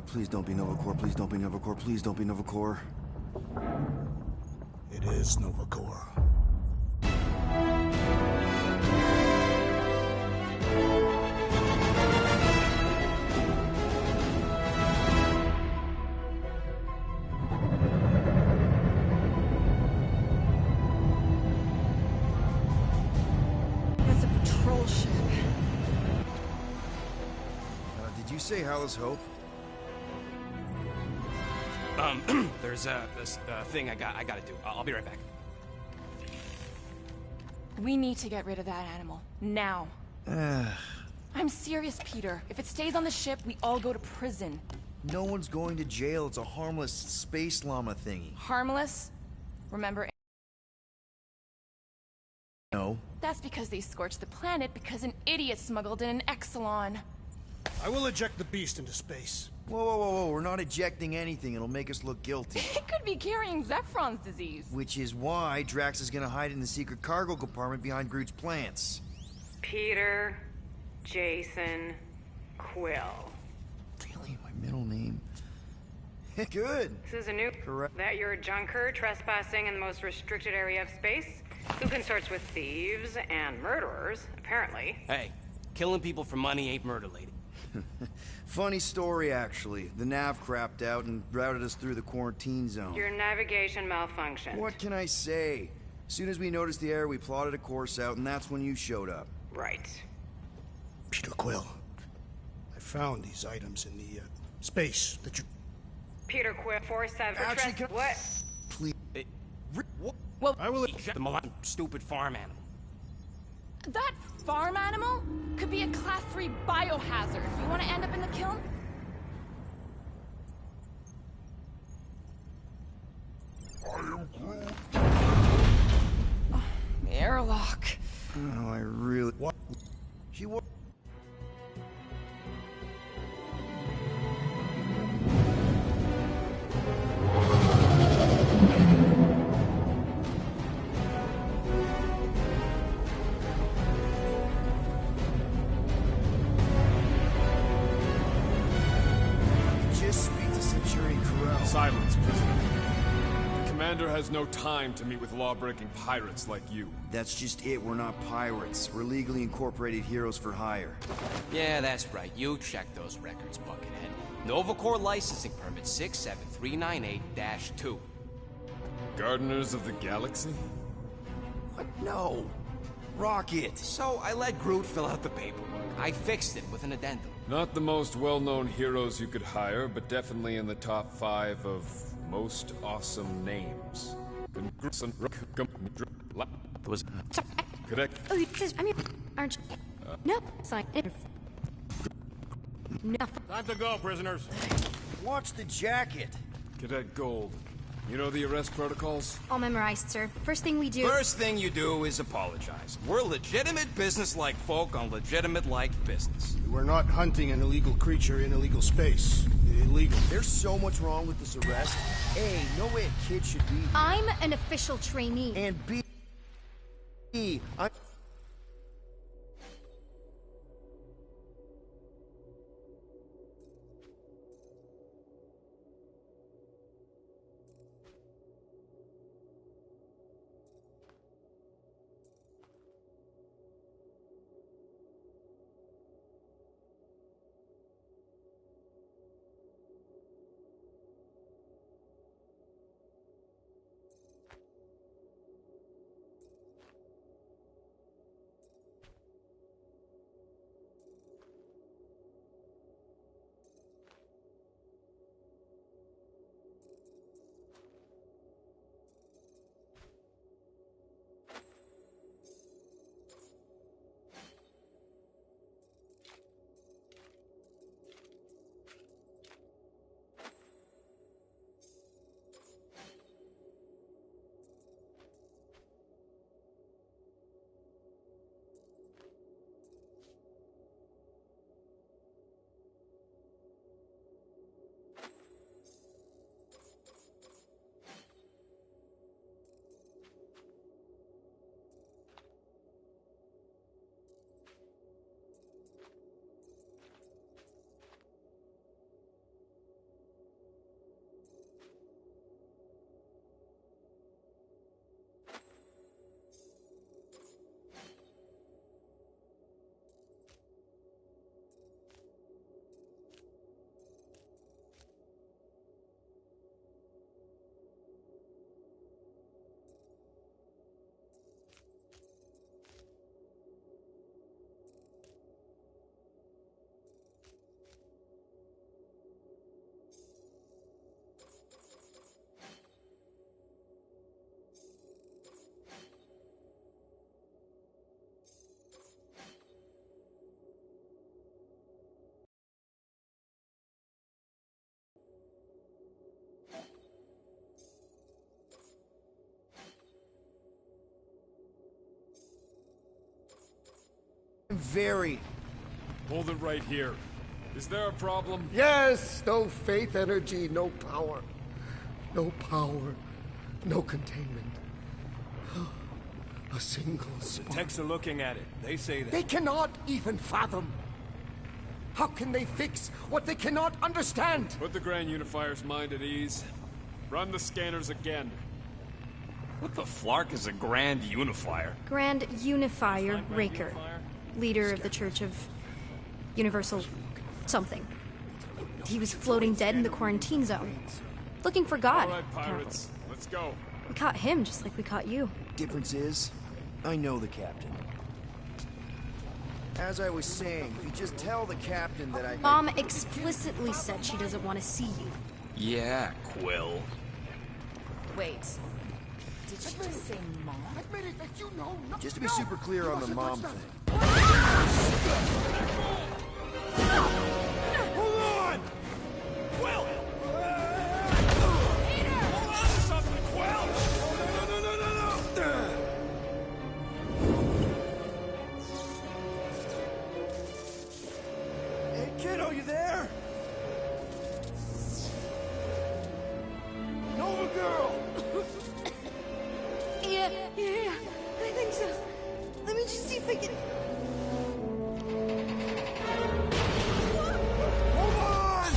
Please don't be Nova Corps, please don't be Nova Corps, please don't be Nova Corps. It is Nova Corps. It's a patrol ship. Did you say Hallis Hope? There's this thing I gotta do. I'll be right back. We need to get rid of that animal. Now. I'm serious, Peter. If it stays on the ship, we all go to prison. No one's going to jail. It's a harmless space llama thingy. Harmless? Remember? No. That's because they scorched the planet because an idiot smuggled in an Exelon. I will eject the beast into space. Whoa, whoa, whoa, whoa. We're not ejecting anything. It'll make us look guilty. It could be carrying Zephron's disease. Which is why Drax is gonna hide in the secret cargo compartment behind Groot's plants. Peter, Jason, Quill. Really? My middle name? Good. This is a new... Correct. That you're a junker trespassing in the most restricted area of space? Who consorts with thieves and murderers, apparently. Hey, killing people for money ain't murder, lady. Funny story, actually. The nav crapped out and routed us through the quarantine zone. Your navigation malfunctioned. What can I say? As soon as we noticed the error, we plotted a course out, and that's when you showed up. Right. Peter Quill. I found these items in the space that you... Peter Quill, 4-7... Actually, can... What? Please. Well, I will... The malign, stupid farm animal. that farm animal could be a Class 3 biohazard. You want to end up in the kiln? I am Groot. Airlock. Oh, I really... What? She was... Just speak to Centurion Corral. Silence, prisoner. The commander has no time to meet with law-breaking pirates like you. That's just it. We're not pirates. We're legally incorporated heroes for hire. Yeah, that's right. You check those records, Buckethead. Nova Corps licensing permit 67398-2. Gardeners of the Galaxy? What? No. Rocket. So I let Groot fill out the paperwork. I fixed it with an addendum. Not the most well-known heroes you could hire, but definitely in the top 5 of most awesome names. Was Correct. Oh, you just, I mean, aren't you? No, sign it. No. Time to go, prisoners. Watch the jacket. Cadet Gold. You know the arrest protocols? All memorized, sir. First thing we do. First thing you do is apologize. We're legitimate business-like folk on legitimate-like business. We're not hunting an illegal creature in illegal space. Illegal. There's so much wrong with this arrest. A, no way a kid should be here. I'm an official trainee. And B, I'm... very. Hold it right here. Is there a problem? Yes, no faith energy, no power. No power, no containment. A single spark. Techs are looking at it. They say that. They cannot even fathom. How can they fix what they cannot understand? Put the Grand Unifier's mind at ease. Run the scanners again. What the flark is a Grand Unifier? Grand Unifier Raker, leader of the Church of Universal something. He was floating dead in the quarantine zone, looking for God. All right, pirates. Let's go. We caught him just like we caught you. Difference is, I know the captain. As I was saying, if you just tell the captain that I... Mom explicitly said she doesn't want to see you. Yeah, Quill. Wait. Did she just say mom? Admit it that you know nothing. Just to be super clear on the mom thing. Hold on! Quill! Peter! Hold on to something, Quill! No! Hey, kiddo, you there? Nova girl! Yeah, I think so. Let me just see if I can... Hold on!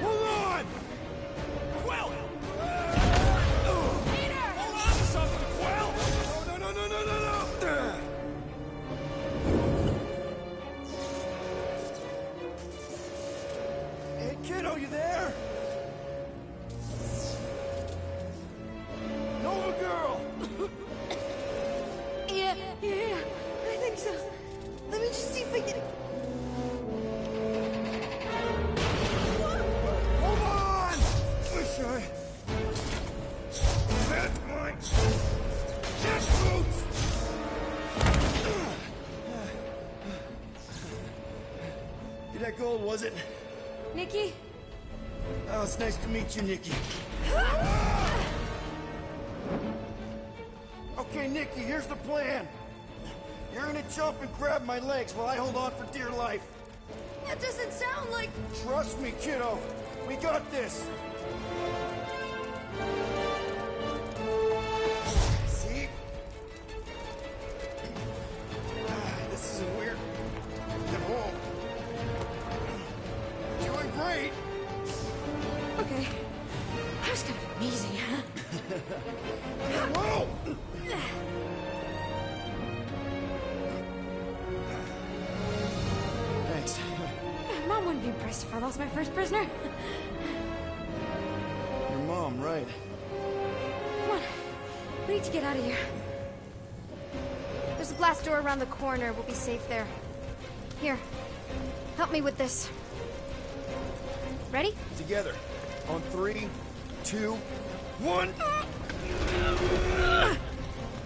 Hold on! Quill! Hold on to something, Quill! No! Hey, kiddo, you there? Nova girl! Yeah, I think so. Let me just see if I can... Hold on! Wish I had my jet boots! Get that gold, was it? Nikki? Oh, it's nice to meet you, Nikki. Okay, Nikki, here's the plan. You're gonna jump and grab my legs while I hold on for dear life. That doesn't sound like... Trust me, kiddo. We got this. See? This isn't weird. At home. Doing great. Okay. That was kind of amazing, huh? Whoa! Thanks. Mom wouldn't be impressed if I lost my first prisoner. Your mom, right? Come on. We need to get out of here. There's a glass door around the corner. We'll be safe there. Here. Help me with this. Ready? Together. On 3, 2, 1.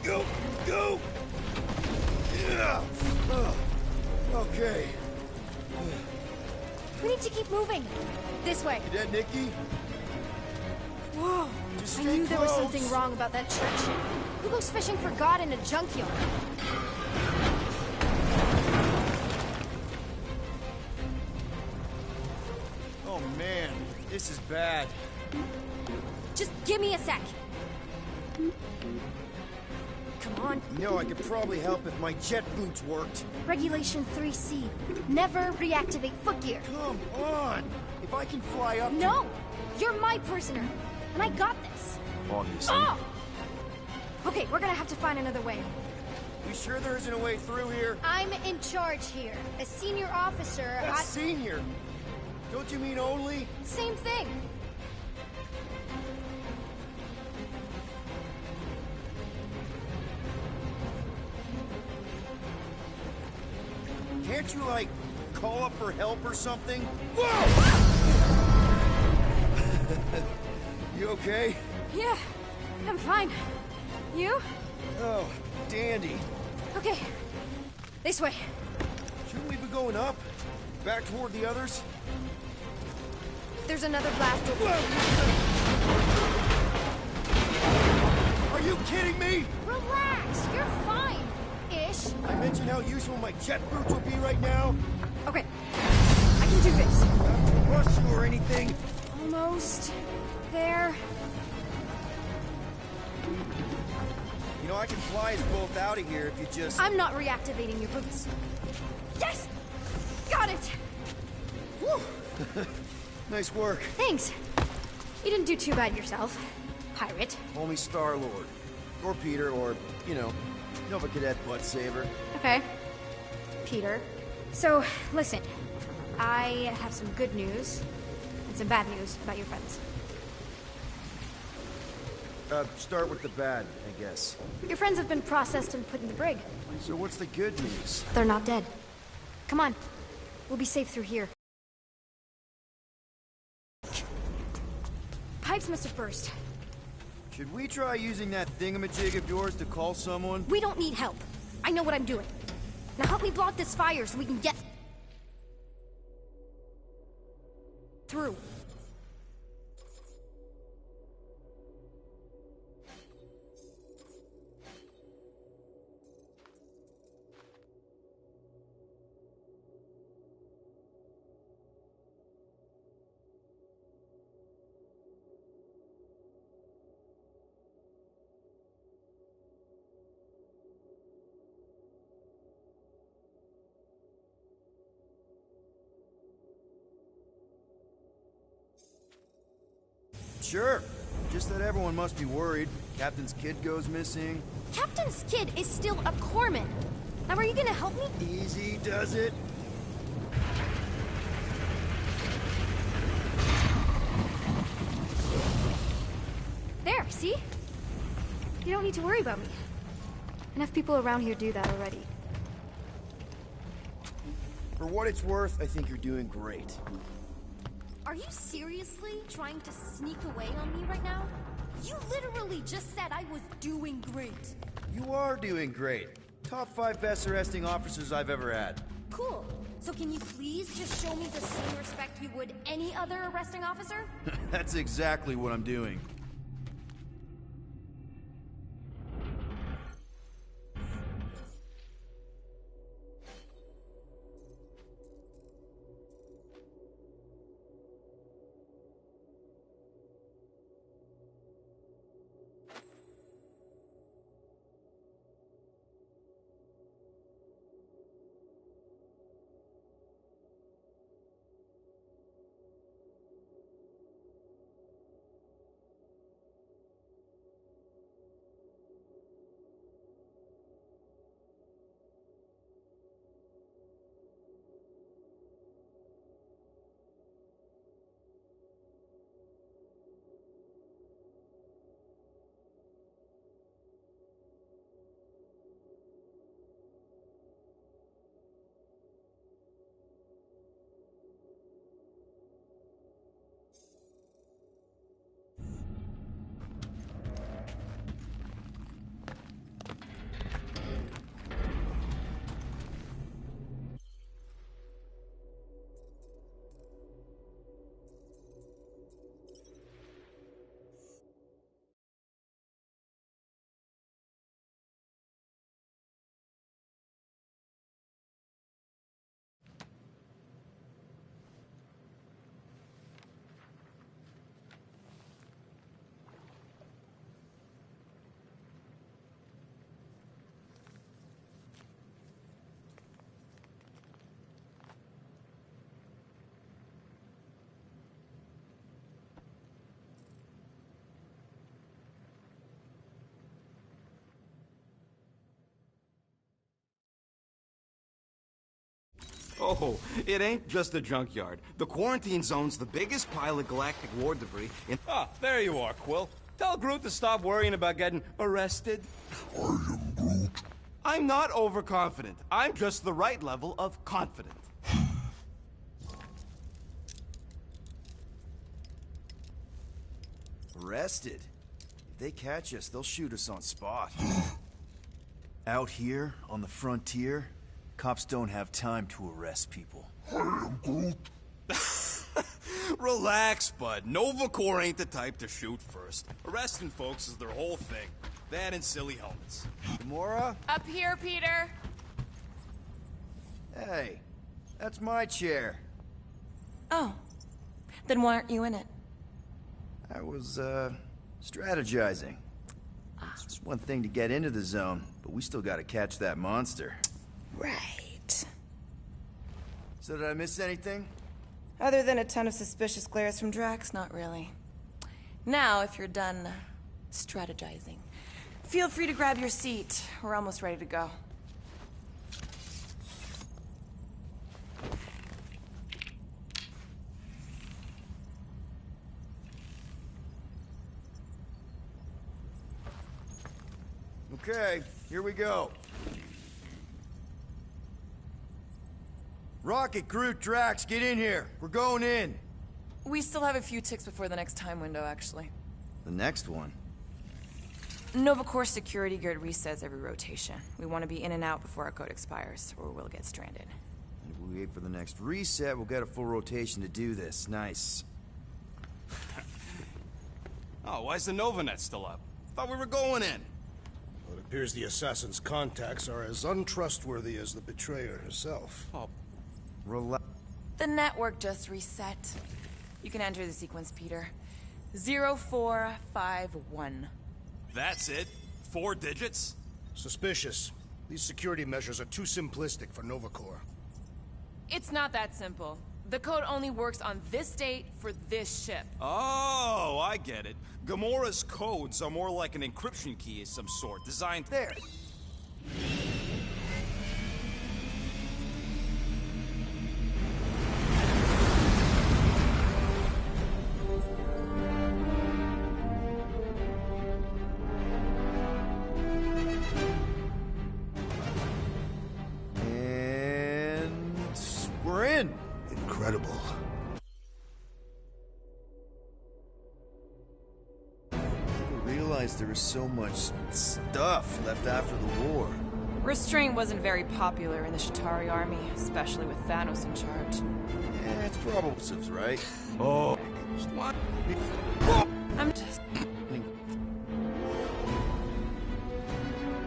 Go! Go! Yeah! Okay. We need to keep moving. This way. You dead, Nikki? Whoa. Just I stay knew there was close. something wrong about that church. Who goes fishing for God in a junkyard? Oh man, this is bad. Just give me a sec. Come on. You know, I could probably help if my jet boots worked. Regulation 3C. Never reactivate foot gear. Come on! If I can fly up... No! You're my prisoner. And I got this. Obviously. Oh! Okay, we're gonna have to find another way. You sure there isn't a way through here? I'm in charge here. As senior officer, That's senior. Don't you mean only? Same thing. Can't you, like, call up for help or something? Whoa! You okay? Yeah, I'm fine. You? Oh, dandy. Okay. This way. Shouldn't we be going up? Back toward the others? There's another blast door. Are you kidding me? Relax, you're fine. Ish. I mentioned how useful my jet boots will be right now. Okay, I can do this. Not to rush you or anything. Almost there. You know, I can fly us both out of here if you just... I'm not reactivating your boots. Yes! Got it! Whew. Nice work. Thanks. You didn't do too bad yourself, pirate. Call me Star-Lord. Or Peter, or, you know, Nova Cadet Butt Saver. Okay. Peter. So, listen. I have some good news and some bad news about your friends. Start with the bad, I guess. Your friends have been processed and put in the brig. So what's the good news? They're not dead. Come on. We'll be safe through here. Pipes must have burst. Should we try using that thingamajig of yours to call someone? We don't need help. I know what I'm doing. Now help me block this fire so we can get through. Sure. Just that everyone must be worried. Captain's kid goes missing. Captain's kid is still a corpsman. Now are you gonna help me? Easy does it. There, see? You don't need to worry about me. Enough people around here do that already. For what it's worth, I think you're doing great. Are you seriously trying to sneak away on me right now? You literally just said I was doing great. You are doing great. Top 5 best arresting officers I've ever had. Cool. So can you please just show me the same respect you would any other arresting officer? That's exactly what I'm doing. Oh, it ain't just a junkyard. The quarantine zone's the biggest pile of galactic war debris in— Ah, there you are, Quill. Tell Groot to stop worrying about getting arrested. I am Groot. I'm not overconfident. I'm just the right level of confident. Arrested? If they catch us, they'll shoot us on spot. Out here, on the frontier, Cops don't have time to arrest people. I am Groot. Relax, bud. Nova Corps ain't the type to shoot first. Arresting folks is their whole thing. That and silly helmets. Gamora? Up here, Peter. Hey, that's my chair. Oh. Then why aren't you in it? I was, strategizing. It's just one thing to get into the zone, but we still gotta catch that monster. Right. So did I miss anything? Other than a ton of suspicious glares from Drax, not really. Now, if you're done strategizing, feel free to grab your seat. We're almost ready to go. Okay, here we go. Rocket, Groot, Drax, get in here. We're going in. We still have a few ticks before the next time window, actually. The next one? Nova Corps security guard resets every rotation. We want to be in and out before our code expires, or we'll get stranded. And if we wait for the next reset, we'll get a full rotation to do this. Nice. Oh, why's the Novanet still up? Thought we were going in. Well, it appears the assassin's contacts are as untrustworthy as the betrayer herself. Oh, Relax. The network just reset. You can enter the sequence, Peter. 0451. that's it? 4 digits? Suspicious. These security measures are too simplistic for Nova Corps. It's not that simple. The code only works on this date for this ship. Oh, I get it. Gamora's codes are more like an encryption key of some sort, designed there. And we're in. Incredible. There was so much stuff left after the war. Restraint wasn't very popular in the Chitauri army, especially with Thanos in charge. Yeah, it's probably right. Oh. What? I'm just...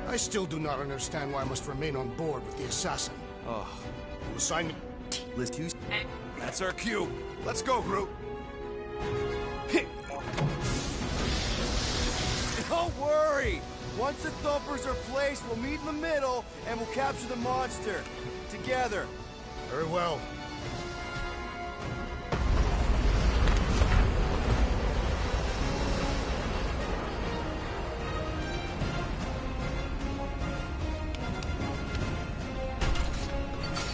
I still do not understand why I must remain on board with the assassin. Oh. You assigned me... List 2. That's our cue. Let's go, Groot. Don't worry! Once the thumpers are placed, we'll meet in the middle, and we'll capture the monster. Together. Very well.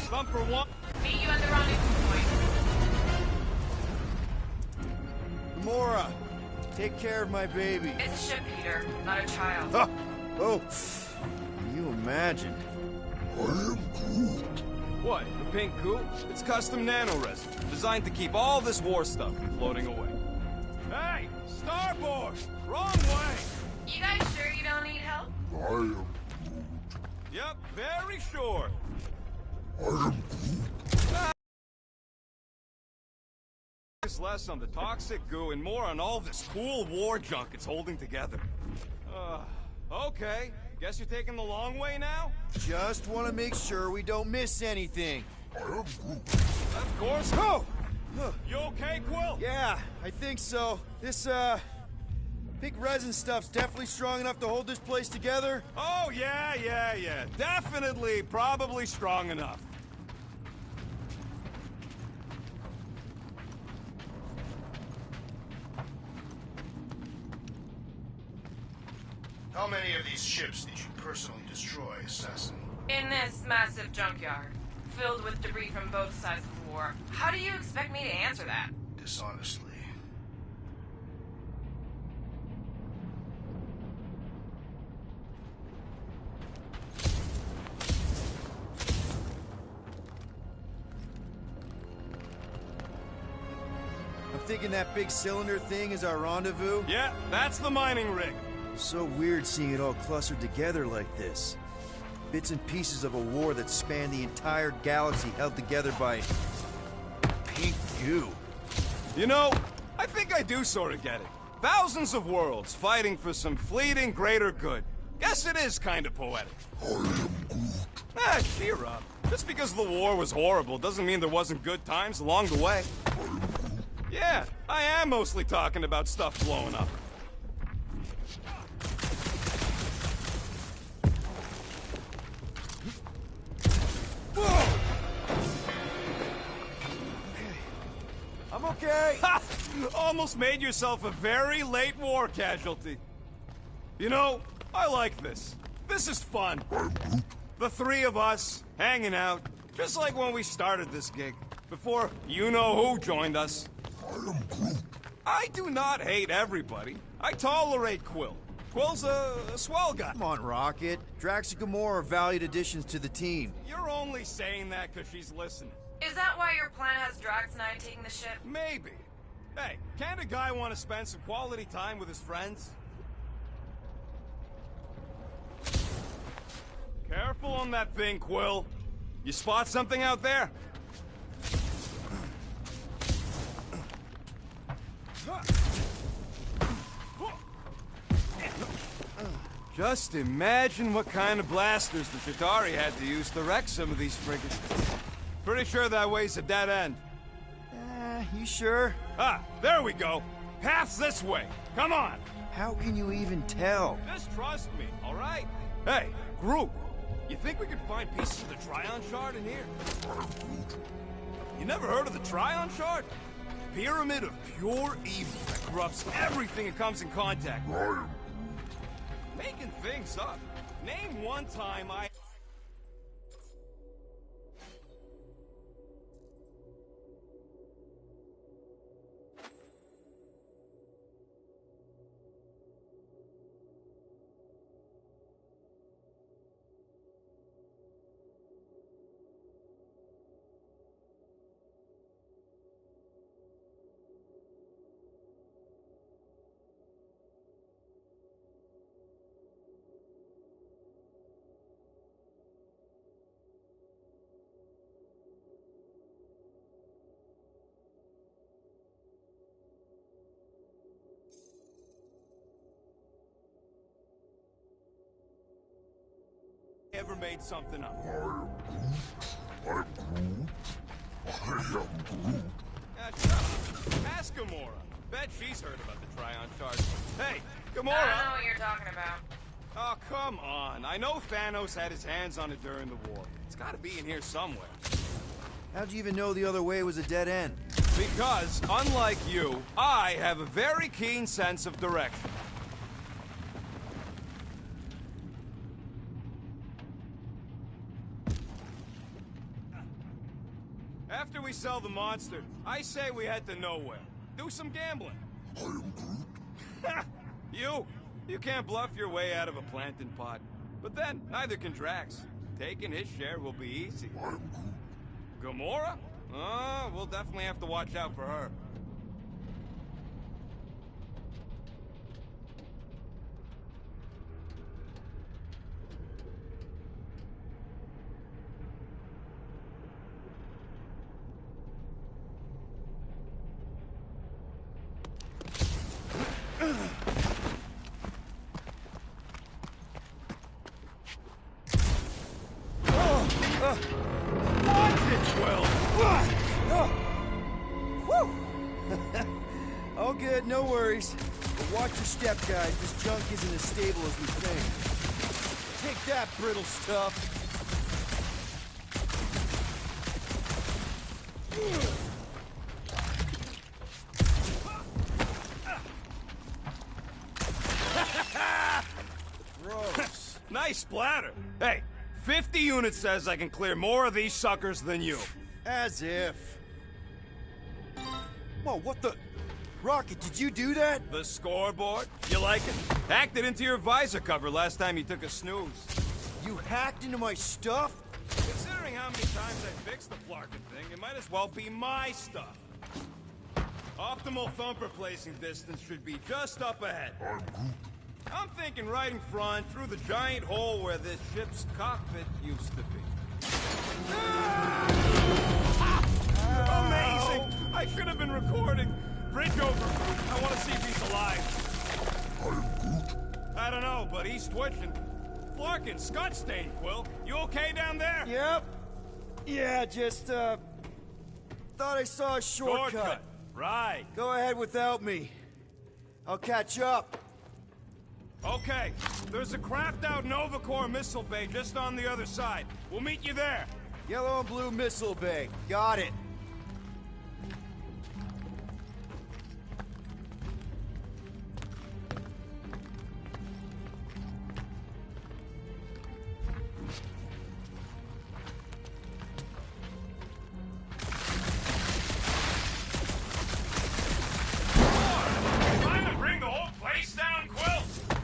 Thumper 1. Meet you at the rendezvous point. Gamora, take care of my baby. It's a ship, Peter, not a child. Huh. Oh, can you imagine? I am Groot. What, the pink goo? It's custom nano-resin, designed to keep all this war stuff from floating away. Hey, starboard! Wrong way! You guys sure you don't need help? I am Groot. Yep, very sure. I am Groot. Less on the toxic goo and more on all this cool war junk it's holding together. Okay. Guess you're taking the long way now? Just want to make sure we don't miss anything. I am Groot. Of course. Oh! You okay, Quill? Yeah, I think so. This, pink resin stuff's definitely strong enough to hold this place together. Oh, yeah. Definitely, probably strong enough. How many of these ships did you personally destroy, Assassin? In this massive junkyard, filled with debris from both sides of the war. How do you expect me to answer that? Dishonestly. I'm thinking that big cylinder thing is our rendezvous. Yeah, that's the mining rig. So weird seeing it all clustered together like this. Bits and pieces of a war that spanned the entire galaxy held together by... pink goo. You know, I think I do sort of get it. Thousands of worlds fighting for some fleeting greater good. Guess it is kind of poetic. Cheer up. Just because the war was horrible doesn't mean there wasn't good times along the way. Yeah, I am mostly talking about stuff blowing up. I'm okay. Ha! Almost made yourself a very late war casualty. You know, I like this. This is fun. The three of us, hanging out, just like when we started this gig, before you-know-who joined us. I do not hate everybody. I tolerate Quill. Quill's a swell guy. Come on, Rocket. Drax and Gamora are valued additions to the team. You're only saying that because she's listening. Is that why your plan has Drax and I taking the ship? Maybe. Hey, can't a guy want to spend some quality time with his friends? Careful on that thing, Quill. You spot something out there? Just imagine what kind of blasters the Chitauri had to use to wreck some of these frigates. Pretty sure that way's a dead end. You sure? Ah, there we go. Path's this way. Come on. How can you even tell? Just trust me, all right? Hey, Groot, you think we could find pieces of the Trion Shard in here? You never heard of the Trion Shard? Pyramid of pure evil that corrupts everything it comes in contact with. Making things up. Name one time I... ever made something up. I'm Groot. I am Groot. Shut up. Ask Gamora. Bet she's heard about the Trion Shard. Hey, Gamora! I don't know what you're talking about. Oh, come on. I know Thanos had his hands on it during the war. It's gotta be in here somewhere. How'd you even know the other way was a dead end? Because, unlike you, I have a very keen sense of direction. After we sell the monster, I say we head to nowhere. Do some gambling. I am Groot. You can't bluff your way out of a plantain pot. But then, neither can Drax. Taking his share will be easy. I'm Groot. Gamora? We'll definitely have to watch out for her. All good, no worries. But watch your step, guys. This junk isn't as stable as we think. Take that, brittle stuff. Gross. Nice splatter. Hey, 50 units says I can clear more of these suckers than you. As if. Whoa, what the... Rocket, did you do that? The scoreboard? You like it? Hacked it into your visor cover last time you took a snooze. You hacked into my stuff? Considering how many times I fixed the Flarkin thing, it might as well be my stuff. Optimal thumper placing distance should be just up ahead. I'm Groot. I'm thinking right in front, through the giant hole where this ship's cockpit used to be. Amazing! I should have been recording. Bridge over. I want to see if he's alive. I don't know, but he's twitching. Flarkin, Scott stain, Quill. You okay down there? Yep. Yeah, just, thought I saw a shortcut. Right. Go ahead without me. I'll catch up. Okay. There's a crapped-out Nova Corps missile bay just on the other side. We'll meet you there. Yellow and blue missile bay. Got it.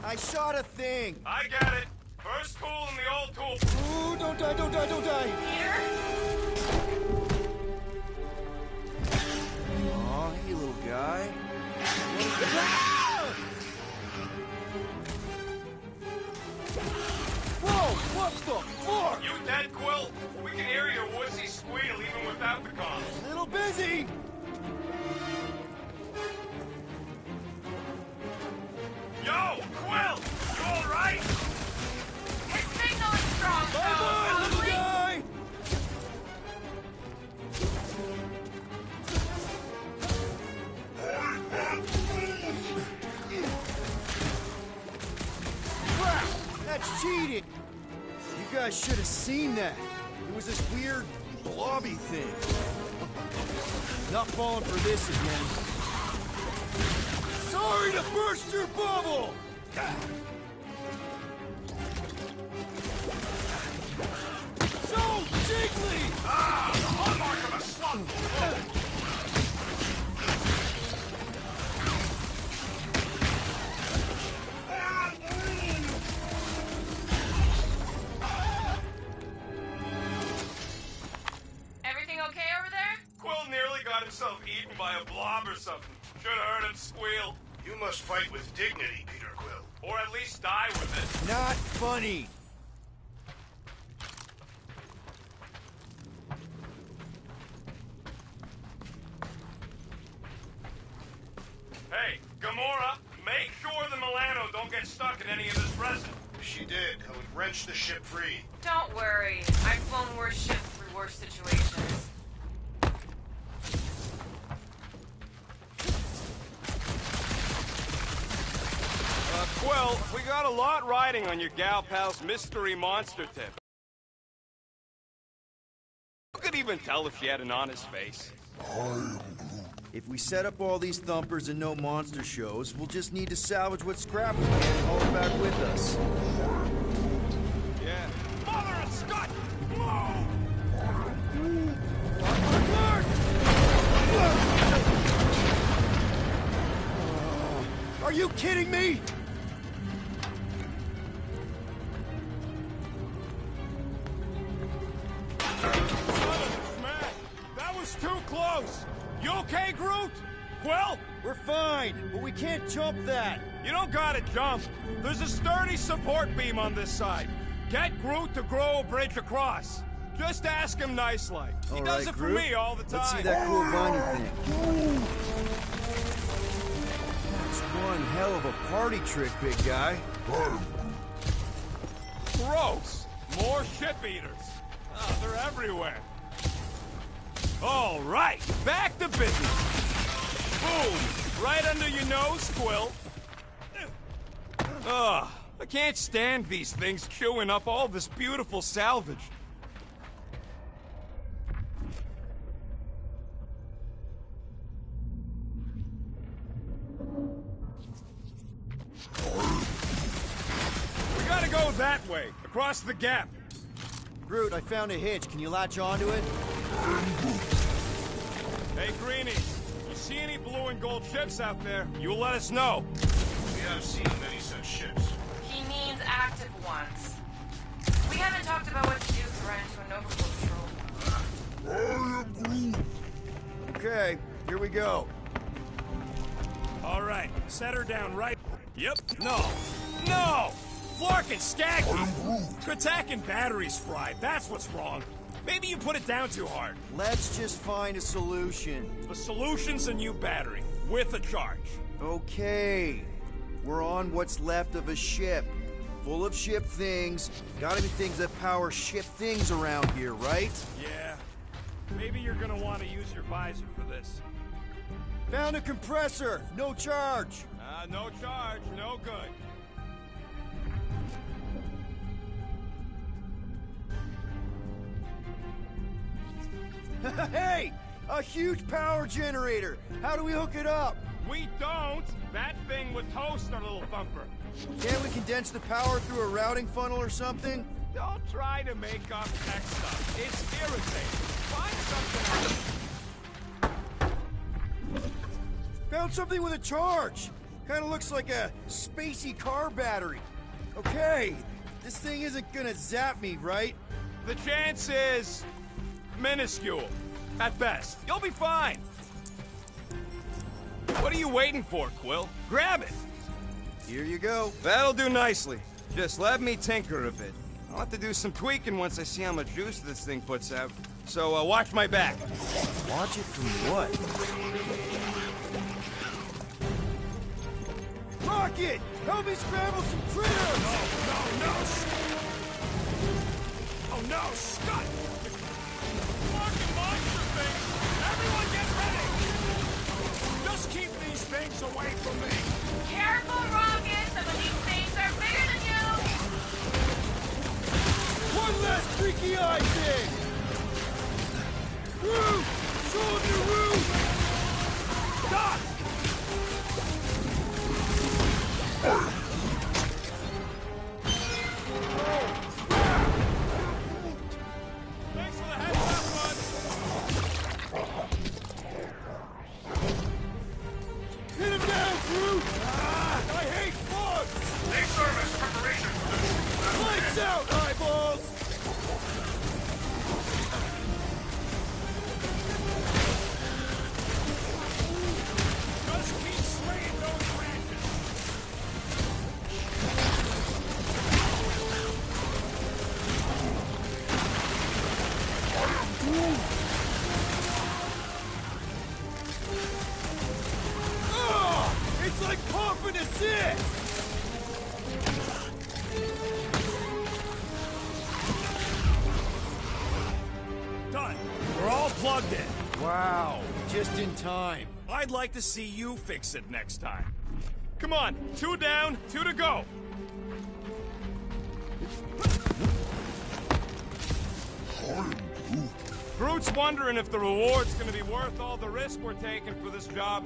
I shot a thing! I get it. First tool in the old tool. Ooh, don't die, don't die, don't die! Peter? Aw, hey, little guy. Whoa, what the fuck? You dead, Quill? We can hear your wussy squeal even without the comms. Little busy! Yo, Quill! You alright? His signal is strong, so Little guy! Crap! That's cheating! You guys should have seen that. It was this weird blobby thing. Not falling for this again. Sorry to burst your bubble! So jiggly! Ah, the hallmark of a slug! Everything okay over there? Quill nearly got himself eaten by a blob or something. Should have heard him squeal. You must fight with dignity, Peter Quill. Or at least die with it. Not funny! Hey, Gamora, make sure the Milano don't get stuck in any of this resin. If she did, I would wrench the ship free. Don't worry. I've flown worse ships through worse situations. Quill, we got a lot riding on your gal pal's mystery monster tip. You could even tell if she had an honest face. If we set up all these thumpers and no monster shows, we'll just need to salvage what scrap we can and haul it back with us. Yeah. Mother of Scott! Whoa! Are you kidding me? That was too close! You okay, Groot? Quill? We're fine, but we can't jump that. You don't gotta jump. There's a sturdy support beam on this side. Get Groot to grow a bridge across. Just ask him nice-like. He All does right, it for Groot. me all the time. Let's see that cool viney thing. That's one hell of a party trick, big guy. Gross! More ship eaters. Oh, they're everywhere. All right, back to business. Boom! Right under your nose, Quill. Ugh, I can't stand these things chewing up all this beautiful salvage. We gotta go that way, across the gap. Groot, I found a hitch. Can you latch onto it? Hey, Greenies, you see any blue and gold ships out there, you let us know. We have seen many such ships. He means active ones. We haven't talked about what to do if we run into a Nova Corps patrol. Okay, here we go. All right, set her down right. Yep, no. No! Flark and Skaggy! Attack and batteries fried, that's what's wrong. Maybe you put it down too hard. Let's just find a solution. The solution's a new battery, with a charge. Okay. We're on what's left of a ship. Full of ship things. Gotta be things that power ship things around here, right? Yeah. Maybe you're gonna want to use your visor for this. Found a compressor. No charge. No charge, no good. Hey! A huge power generator! How do we hook it up? We don't! That thing would toast our little thumper. Can't we condense the power through a routing funnel or something? Don't try to make up tech stuff. It's irritating. Find something else. Found something with a charge! Kinda looks like a spacey car battery. Okay, this thing isn't gonna zap me, right? The chance is minuscule, at best. You'll be fine. What are you waiting for, Quill? Grab it! Here you go. That'll do nicely. Just let me tinker a bit. I'll have to do some tweaking once I see how much juice this thing puts out. So, watch my back. Watch it from what? Rocket! Help me scramble some critters! No! Oh no, Scott! Fucking monster things! Everyone get ready! Just keep these things away from me! Careful, Rocket! Some of these things are bigger than you! One last freaky eye thing! Woo! Show 'em your roof! Stop! Thanks for the heads up, bud! Hit him down, Groot! I hate bugs! Day service preparation. Lights out, eyeballs! Just keep swinging those branches! It's like pumping assist! Done. We're all plugged in. Wow, just in time. I'd like to see you fix it next time. Come on, 2 down, 2 to go. Groot's wondering if the reward's gonna be worth all the risk we're taking for this job.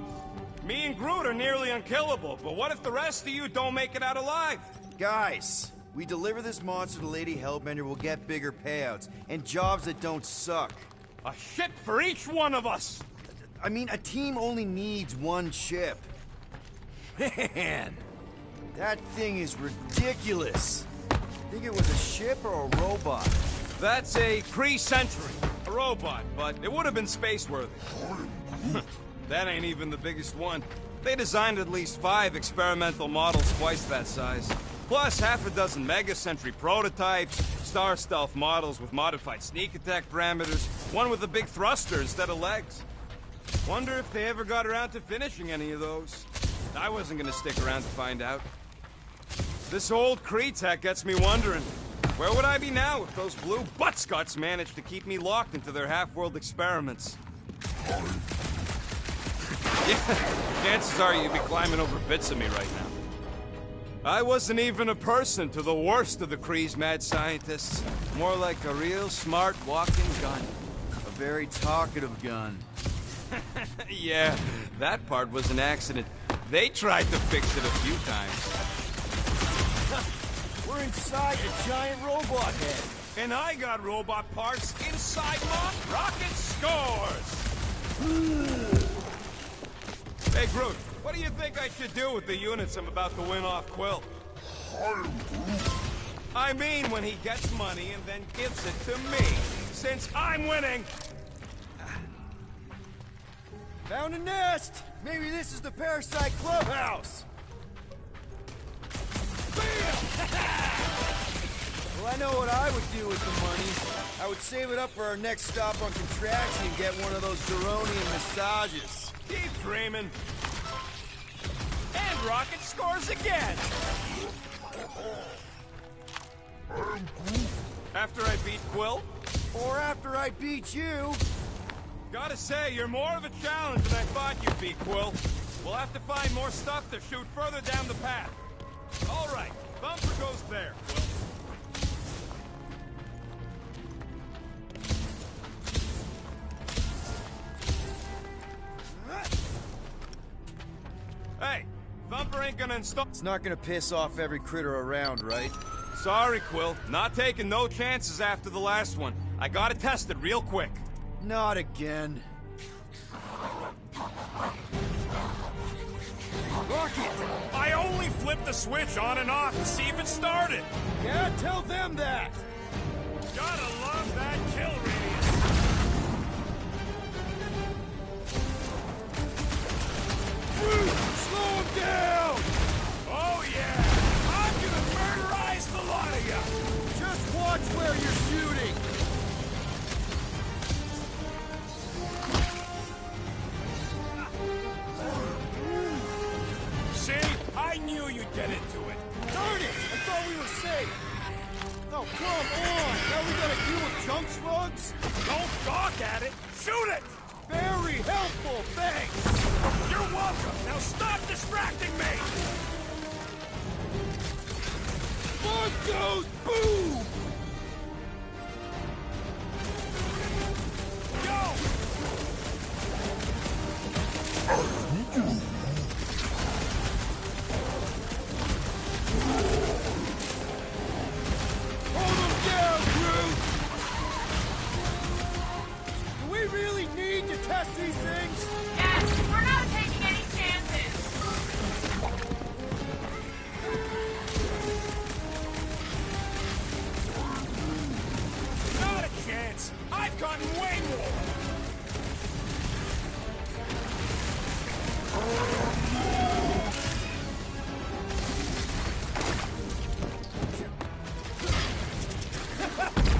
Me and Groot are nearly unkillable, but what if the rest of you don't make it out alive? Guys, we deliver this monster to Lady Hellbender, we'll get bigger payouts, and jobs that don't suck. A ship for each one of us! I mean, a team only needs one ship. Man, that thing is ridiculous. Think it was a ship or a robot? That's a Kree Sentry. A robot, but it would have been space-worthy. That ain't even the biggest one. They designed at least 5 experimental models twice that size. Plus half a dozen Mega Sentry prototypes, Star Stealth models with modified sneak attack parameters, one with a big thruster instead of legs. Wonder if they ever got around to finishing any of those. I wasn't gonna stick around to find out. This old Kree tech gets me wondering, where would I be now if those blue buttscots managed to keep me locked into their half-world experiments? Yeah, chances are you'd be climbing over bits of me right now. I wasn't even a person to the worst of the Kree's mad scientists. More like a real smart walking gun. A very talkative gun. Yeah, that part was an accident. They tried to fix it a few times. We're inside a giant robot head. And I got robot parts inside my rocket scores! Hey, Groot, what do you think I should do with the units I'm about to win off Quill? I mean when he gets money and then gives it to me, since I'm winning! Found a nest! Maybe this is the Parasite Clubhouse! Well, I know what I would do with the money. I would save it up for our next stop on Contraction and get one of those Zeronian massages. Keep dreaming. And Rocket scores again! After I beat Quill? Or after I beat you. Gotta say, you're more of a challenge than I thought you'd be, Quill. We'll have to find more stuff to shoot further down the path. All right, Thumper goes there, Quill. Hey, Thumper ain't gonna install... It's not gonna piss off every critter around, right? Sorry, Quill. Not taking no chances after the last one. I gotta test it real quick. Not again. Rocket! I only flipped the switch on and off to see if it started. Yeah, tell them that. Gotta love that kill radius. Slow him down! Oh yeah! I'm gonna murderize the lot of you! Just watch where you're shooting! See? I knew you'd get into it. Darn it! I thought we were safe! No, come on! Now we gotta deal with junk slugs? Don't gawk at it! Shoot it! Very helpful, thanks! You're welcome! Now stop distracting me! Bug goes boom! Go! Hold him down, Groot! Do we really need to test these things? Yes, we're not taking any chances. Not a chance! I've gotten way more!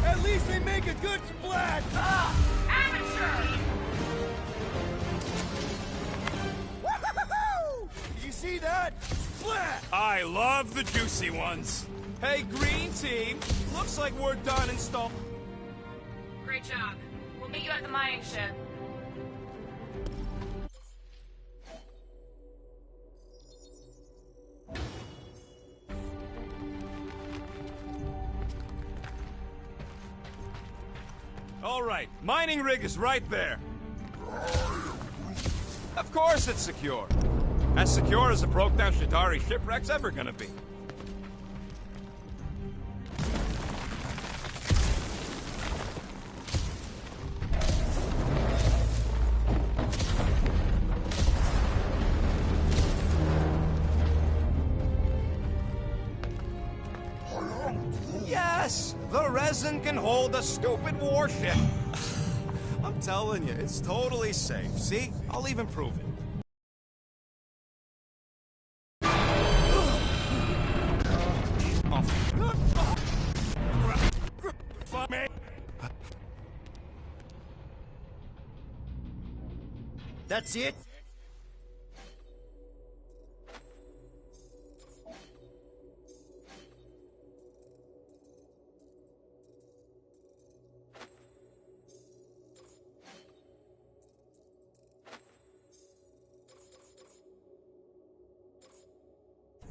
At least they make a good splat! Amateur! Woo-hoo-hoo-hoo! Did you see that? Splat! I love the juicy ones. Hey, Green Team, looks like we're done installing. Great job. We'll meet you at the mining ship. All right, mining rig is right there. Of course it's secure. As secure as a broke-down Shatari shipwreck's ever gonna be. Yes! The resin can hold a stupid warship. I'm telling you, it's totally safe. See? I'll even prove it. Fuck me. That's it?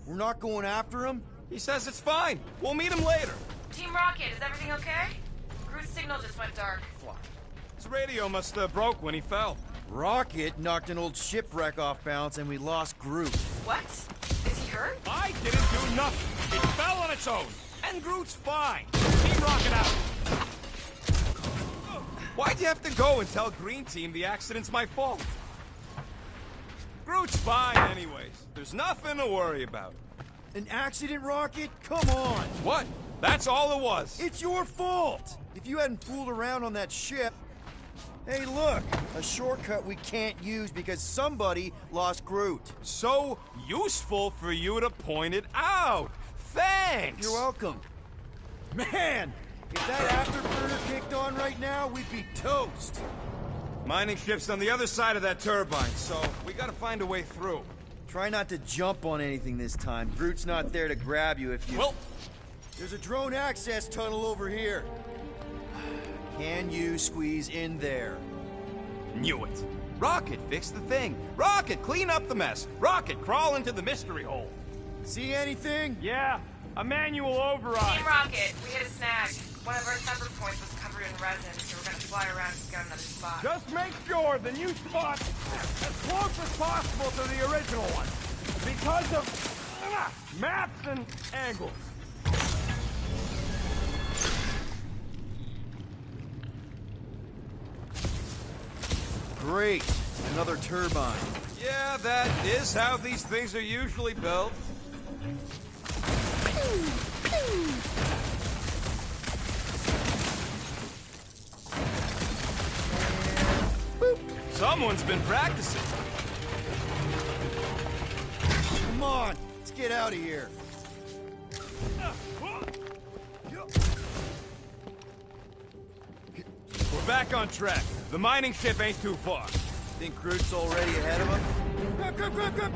We're not going after him? He says it's fine. We'll meet him later. Team Rocket, is everything okay? Groot's signal just went dark. His radio must have broke when he fell. Rocket knocked an old shipwreck off balance and we lost Groot. What? Is he hurt? I didn't do nothing. It fell on its own. And Groot's fine. Team Rocket out. Why'd you have to go and tell Green Team the accident's my fault? Groot's fine anyways. There's nothing to worry about. An accident, Rocket? Come on! What? That's all it was. It's your fault! If you hadn't fooled around on that ship... Hey, look! A shortcut we can't use because somebody lost Groot. So useful for you to point it out. thanks! You're welcome. Man, if that afterburner kicked on right now, we'd be toast. Mining ship's on the other side of that turbine, so we gotta find a way through. Try not to jump on anything this time. Groot's not there to grab you if you... Well... There's a drone access tunnel over here. Can you squeeze in there? Knew it. Rocket, fix the thing. Rocket, clean up the mess. Rocket, crawl into the mystery hole. See anything? Yeah, a manual override. Team Rocket, we hit a snag. One of our separate points was covered in resin, so we're gonna fly around and scout another spot. Just make sure the new spot's as close as possible to the original one. Because of maps and angles. Great. Another turbine. Yeah, that is how these things are usually built. Boop. Someone's been practicing. Come on, let's get out of here. We're back on track. The mining ship ain't too far. Think Groot's already ahead of him?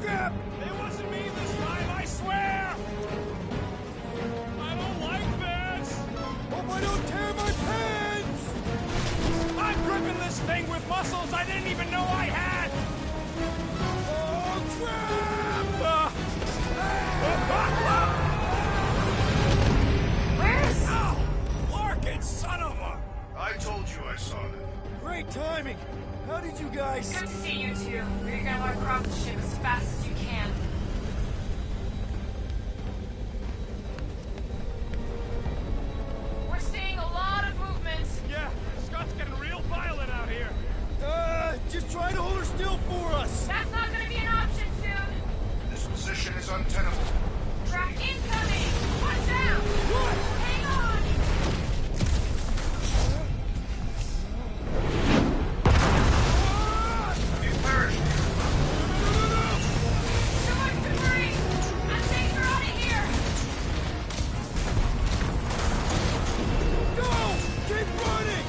Grab! It wasn't me this time, I swear! I don't like this! Hope I don't tear my pants! I'm gripping this thing with muscles I didn't even know I had! Oh, crap! Where's... Ow! Larkin, son of a... I told you I saw them. Great timing. How did you guys... Good to see you two. You're gonna want to cross the ship as fast as you can. We're seeing a lot of movement. Yeah, Scott's getting real violent out here. Just try to hold her still for us. That's not gonna be an option soon. This position is untenable. Track incoming! Watch out! What? Hang on! You perished. Too much debris! I'm taking her out of here! Go! Keep running!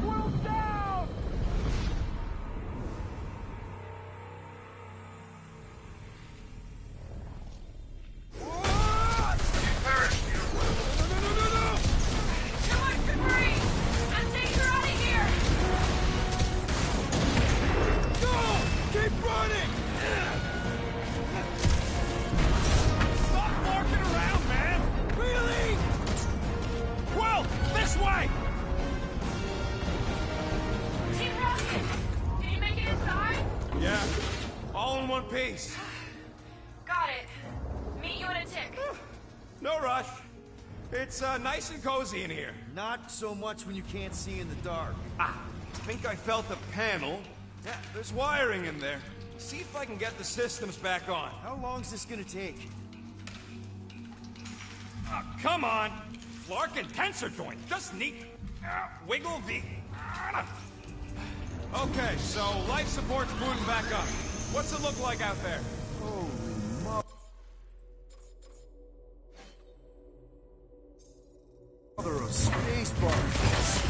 Well down! You perished, Peter Quill. Too much debris! I'm taking her out of here! Go! Keep running! Stop larking around, man! Really? Quill, this way! Team Rocket! Did you make it inside? Yeah, all in one piece. Got it. Meet you in a tick. No rush. It's nice and cozy in here. Not so much when you can't see in the dark. I think I felt a panel. Yeah, there's wiring in there. See if I can get the systems back on. How long's this gonna take? Come on! Larkin tensor joint, just neat. Wiggle V. Okay, so life support's booting back up. What's it look like out there? Holy mo... Mother of space bars.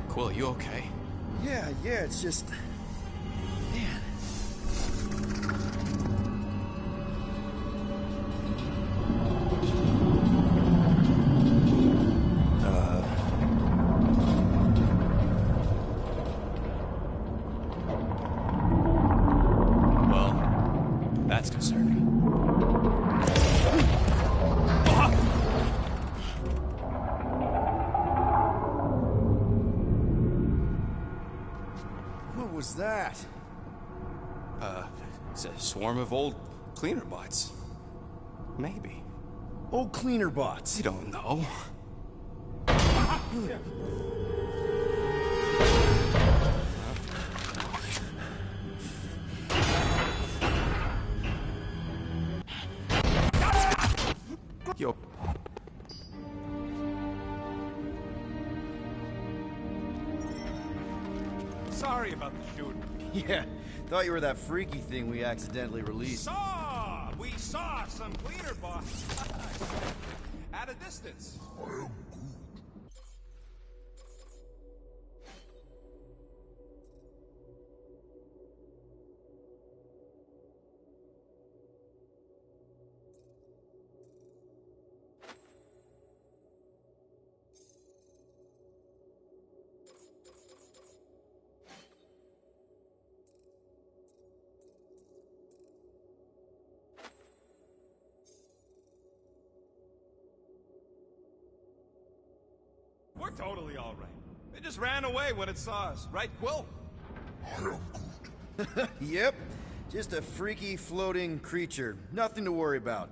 Quill, you okay? Yeah, it's just... Man. Well, that's concerning. What was that? It's a swarm of old Cleaner bots. Maybe. Oh, cleaner bots. You don't know. Yo. Sorry about the shooting. Yeah, thought you were that freaky thing we accidentally released. We saw some cleaner bots. At a distance. We're totally all right. They just ran away when it saw us, right, Quill? Yep, just a freaky floating creature. Nothing to worry about.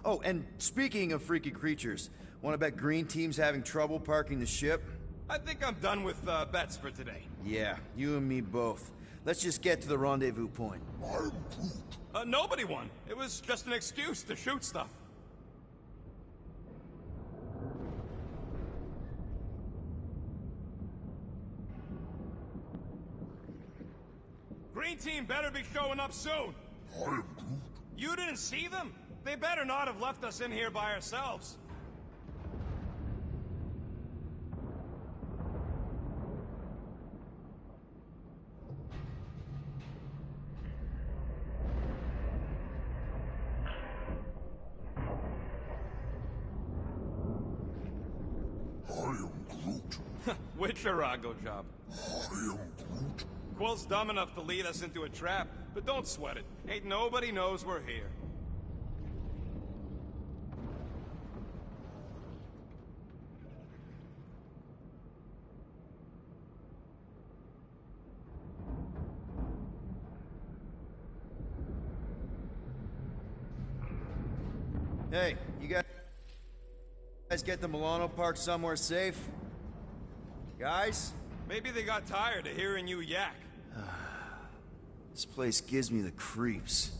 Oh, and speaking of freaky creatures, want to bet Green Team's having trouble parking the ship? I think I'm done with bets for today. Yeah, you and me both. Let's just get to the rendezvous point. Nobody won. It was just an excuse to shoot stuff. Green Team better be showing up soon. You didn't see them? They better not have left us in here by ourselves. Which Arago job? Quill's dumb enough to lead us into a trap, but don't sweat it. Ain't nobody knows we're here. Hey, you guys get the Milano parked somewhere safe? Guys? Maybe they got tired of hearing you yak. This place gives me the creeps.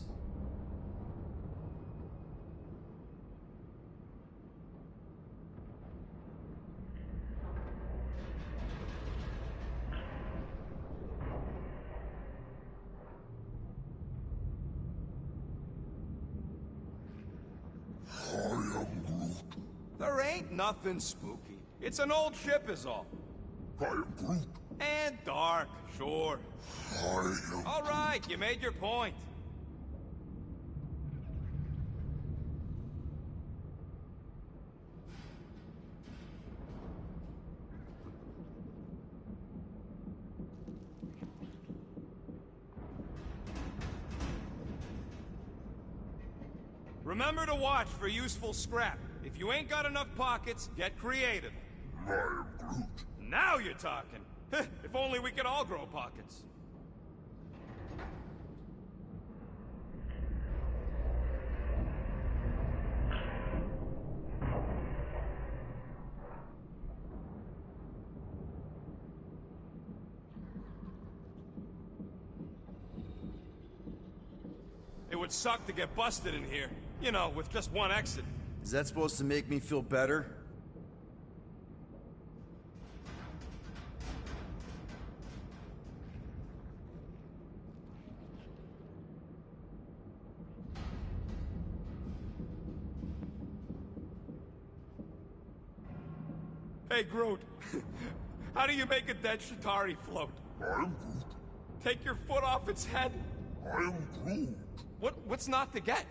There ain't nothing spooky. It's an old ship is all. I am Groot. And dark, sure. All right, you made your point. Remember to watch for useful scrap. If you ain't got enough pockets, get creative. I am Groot. Now you're talking. If only we could all grow pockets. It would suck to get busted in here. You know, with just one exit. Is that supposed to make me feel better? Hey, Groot. How do you make a dead Chitauri float? I am Groot. Take your foot off its head? I am Groot. What's not to get?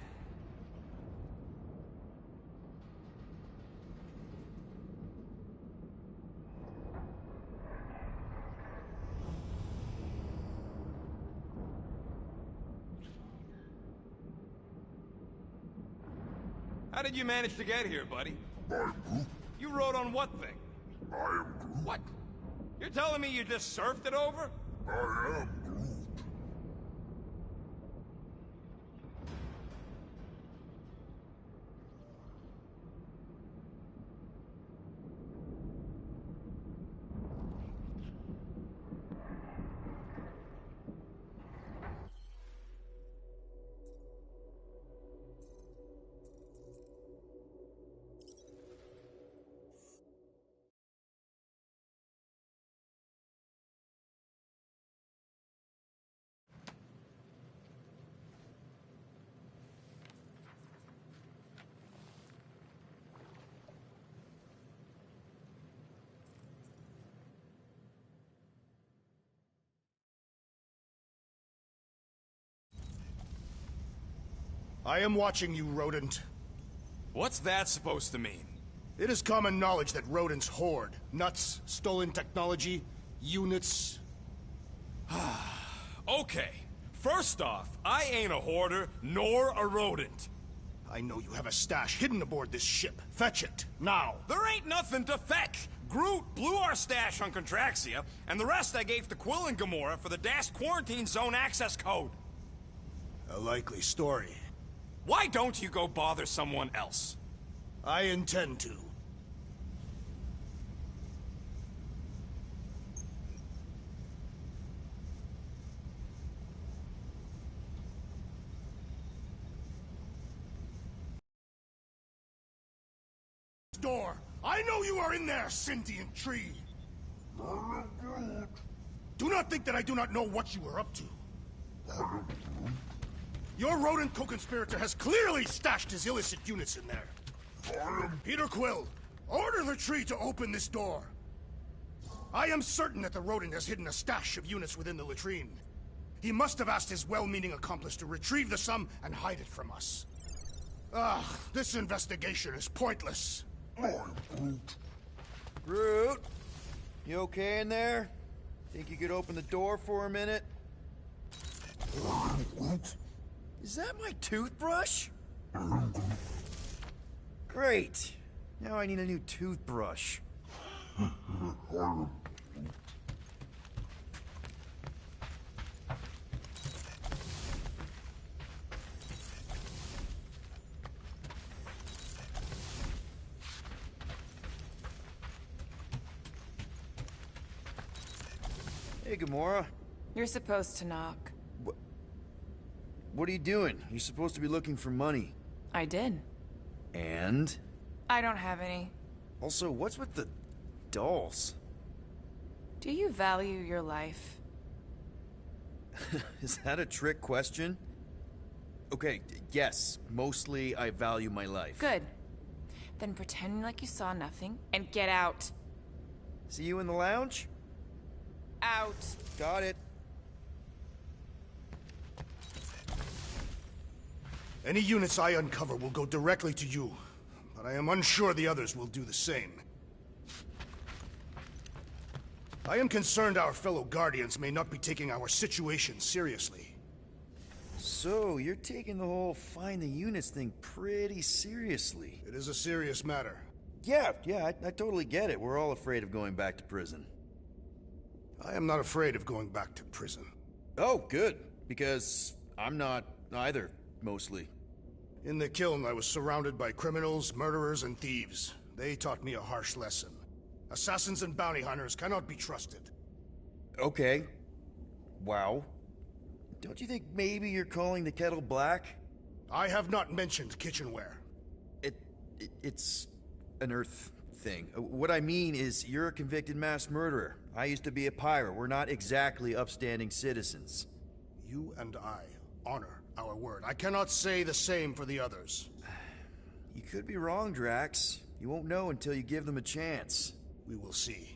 How did you manage to get here, buddy? I am Groot. You rode on what thing? I am Groot. What? You're telling me you just surfed it over? I am Groot. I am watching you, rodent. What's that supposed to mean? It is common knowledge that rodents hoard nuts, stolen technology, units. Okay. First off, I ain't a hoarder, nor a rodent. I know you have a stash hidden aboard this ship. Fetch it, now. There ain't nothing to fetch. Groot blew our stash on Contraxia, and the rest I gave to Quill and Gamora for the DAS quarantine zone access code. A likely story. Why don't you go bother someone else? I intend to. Door! I know you are in there, sentient tree! Do not think that I do not know what you are up to. Your rodent co-conspirator has clearly stashed his illicit units in there. Peter Quill, order the tree to open this door. I am certain that the rodent has hidden a stash of units within the latrine. He must have asked his well-meaning accomplice to retrieve the sum and hide it from us. This investigation is pointless. Groot, you okay in there? Think you could open the door for a minute? Is that my toothbrush? Great. Now I need a new toothbrush. Hey, Gamora. You're supposed to knock. What are you doing? You're supposed to be looking for money. I did. And? I don't have any. Also, what's with the dolls? Do you value your life? Is that a trick question? Okay, yes, mostly I value my life. Good. Then pretend like you saw nothing and get out. See you in the lounge? Out. Got it. Any units I uncover will go directly to you, but I am unsure the others will do the same. I am concerned our fellow Guardians may not be taking our situation seriously. So, you're taking the whole find the units thing pretty seriously. It is a serious matter. Yeah, I totally get it. We're all afraid of going back to prison. I am not afraid of going back to prison. Oh, good. Because I'm not either, mostly. In the kiln, I was surrounded by criminals, murderers, and thieves. They taught me a harsh lesson. Assassins and bounty hunters cannot be trusted. Okay. Wow. Don't you think maybe you're calling the kettle black? I have not mentioned kitchenware. It's an Earth thing. What I mean is, you're a convicted mass murderer. I used to be a pirate. We're not exactly upstanding citizens. You and I honor our word. I cannot say the same for the others. You could be wrong, Drax. You won't know until you give them a chance. We will see.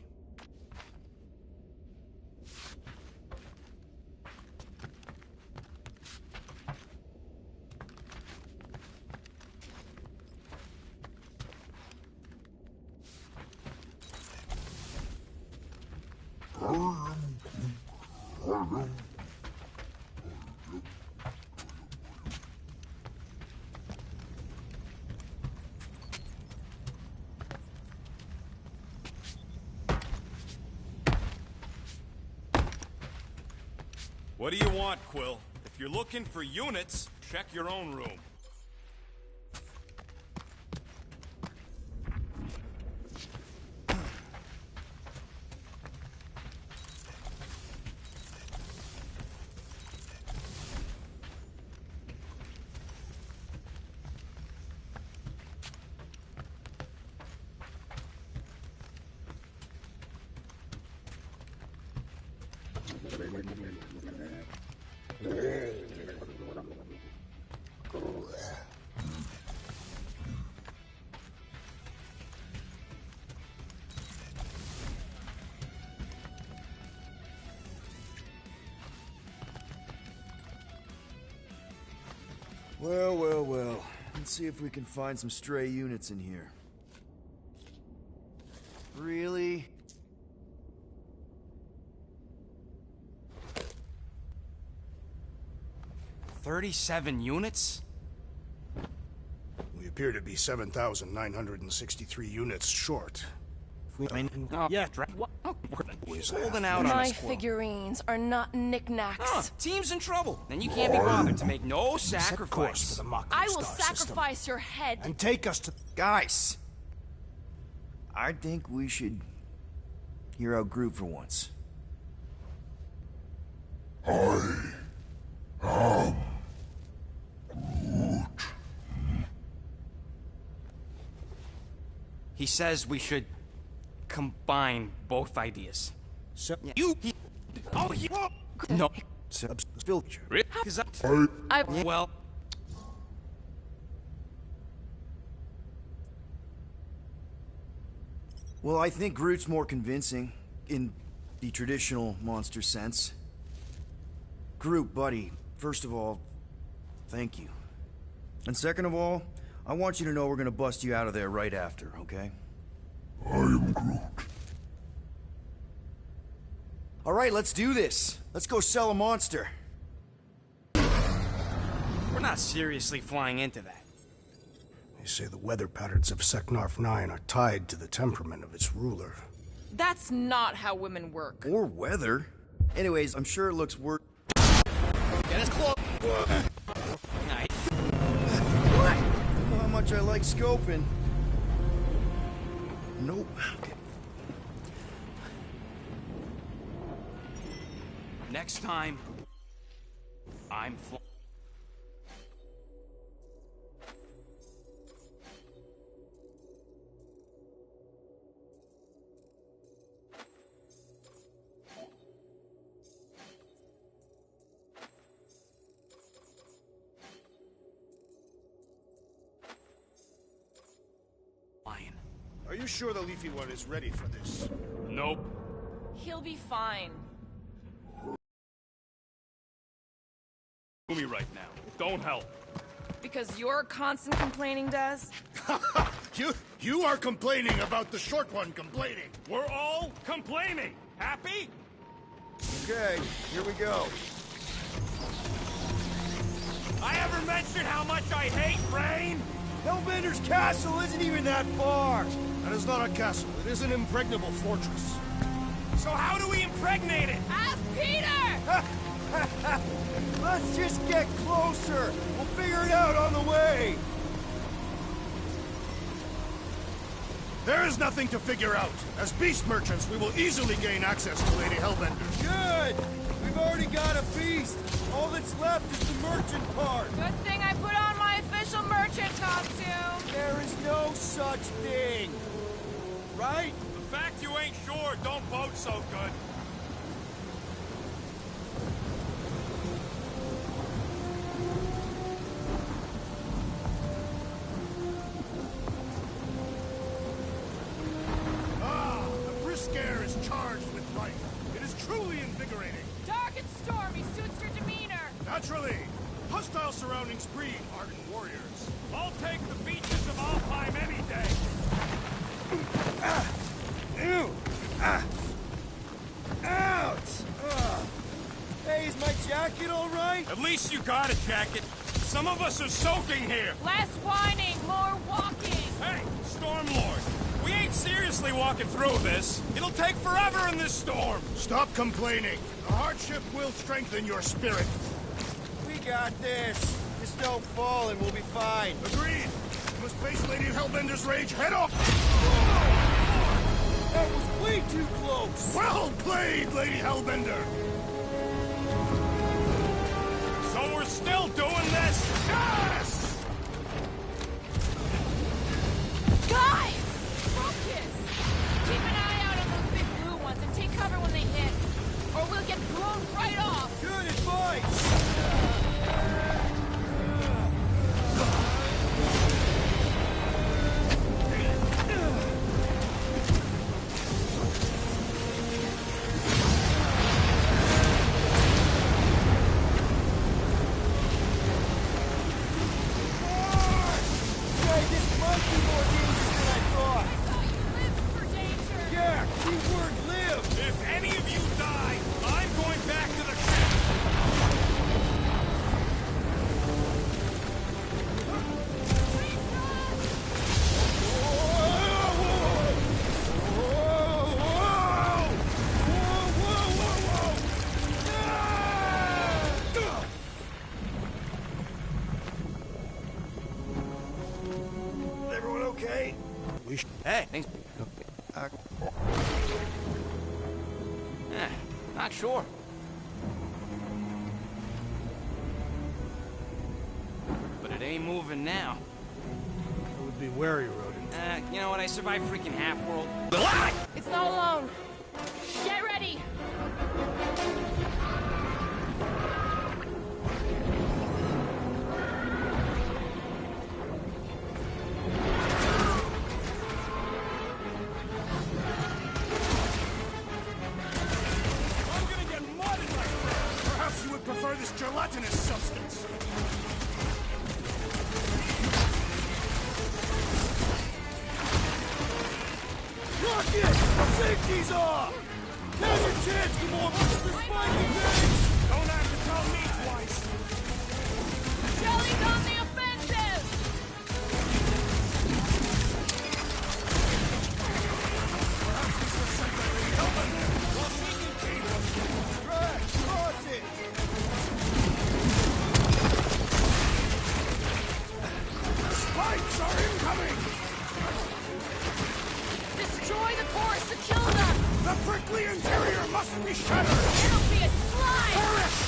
What do you want, Quill? If you're looking for units, check your own room. Well, well, well. Let's see if we can find some stray units in here. Really? $37 units? We appear to be 7,963 units short. Yeah, holding out on My us, Quill. figurines are not knickknacks. Team's in trouble. Then you can't be bothered to make no Set course sacrifice. for the Mockery I will Star system sacrifice your head. and take us to... Guys! I think we should hear out Groot for once. He says we should combine both ideas. So, No. Subspilture. Well, Well, I think Groot's more convincing, in the traditional monster sense. Groot, buddy, first of all, thank you. And second of all, I want you to know we're gonna bust you out of there right after, okay? I am Groot. Alright, let's do this. Let's go sell a monster. we're not seriously flying into that. They say the weather patterns of Seknarf 9 are tied to the temperament of its ruler. That's not how women work. Or weather. Anyways, I'm sure it looks worse. Get us close. What? You know how much I like scoping. Nope. Okay. Next time, I'm flying. Are you sure the Leafy One is ready for this? Nope. He'll be fine. Me right now. Don't help. Because your constant complaining does? You are complaining about the short one complaining. We're all complaining. Happy? Okay, here we go. I ever mentioned how much I hate rain? Hellbender's castle isn't even that far. That is not a castle. It is an impregnable fortress. So how do we impregnate it? Ask Peter! Let's just get closer. We'll figure it out on the way. There is nothing to figure out. As beast merchants, we will easily gain access to Lady Hellbender. Good. We've already got a feast. All that's left is the merchant part. Good thing I put on my official merchant costume. There is no such thing. Right? The fact you ain't sure don't bode so good. The brisk air is charged with life. It is truly invigorating. Dark and stormy suits your demeanor. Naturally. Hostile surroundings breed ardent warriors. I'll take the beaches of Alfheim any day. Ouch! Hey, is my jacket all right? At least you got a jacket. Some of us are soaking here. Less whining, more walking. Hey, Stormlord. We ain't seriously walking through this. It'll take forever in this storm. Stop complaining. The hardship will strengthen your spirit. We got this. Just don't fall and we'll be fine. Agreed. You must face Lady Hellbender's rage head on. That was way too close. Well played, Lady Hellbender. So we're still doing this? Yes! Guys! Focus! Keep an eye out on those big blue ones and take cover when they hit. Or we'll get blown right off. Good advice. Hey, thanks. Not sure. But it ain't moving now. I would be wary, rodent. You know what? I survived freaking Half-World. It's not alone. Get ready. I'm gonna get modded like this. Perhaps you would prefer this gelatinous substance. Rocket! Safety's off! Now's your chance, you more monster spiky things! Don't have to tell me twice! Jelly's on the offensive! Perhaps this was sent by Lady Hellbender. Well, she can keep us. Drag! Cross it! Spikes are incoming! Destroy the cores to kill them! The prickly interior must be shattered! It'll be a slide! Perish!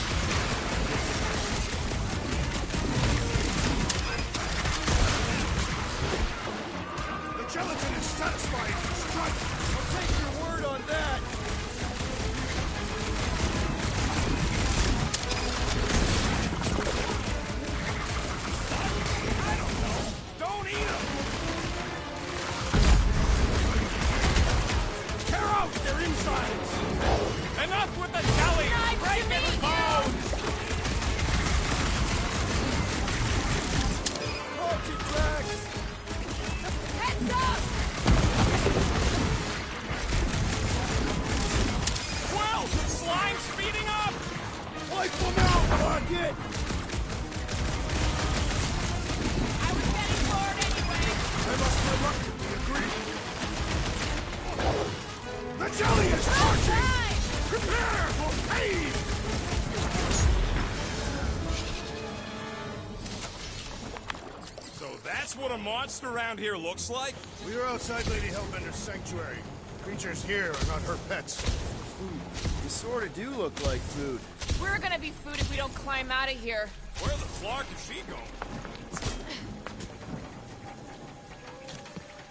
The gelatin is satisfied! Strike! I'll take your word on that! I don't know! Don't eat them! Tear out their insides! Enough with the jelly! Nice Break to its meet you. bones! Watch it, Drax! Heads up! Well, slime's speeding up! Wipe them out, Rocket! I was getting bored anyway. I must reluctantly agree. The jelly is marching! Right. Prepare for pain! So that's what a monster around here looks like? We are outside Lady Hellbender's sanctuary. Creatures here are not her pets. You sort of do look like food. We're gonna be food if we don't climb out of here. Where the flock is she going?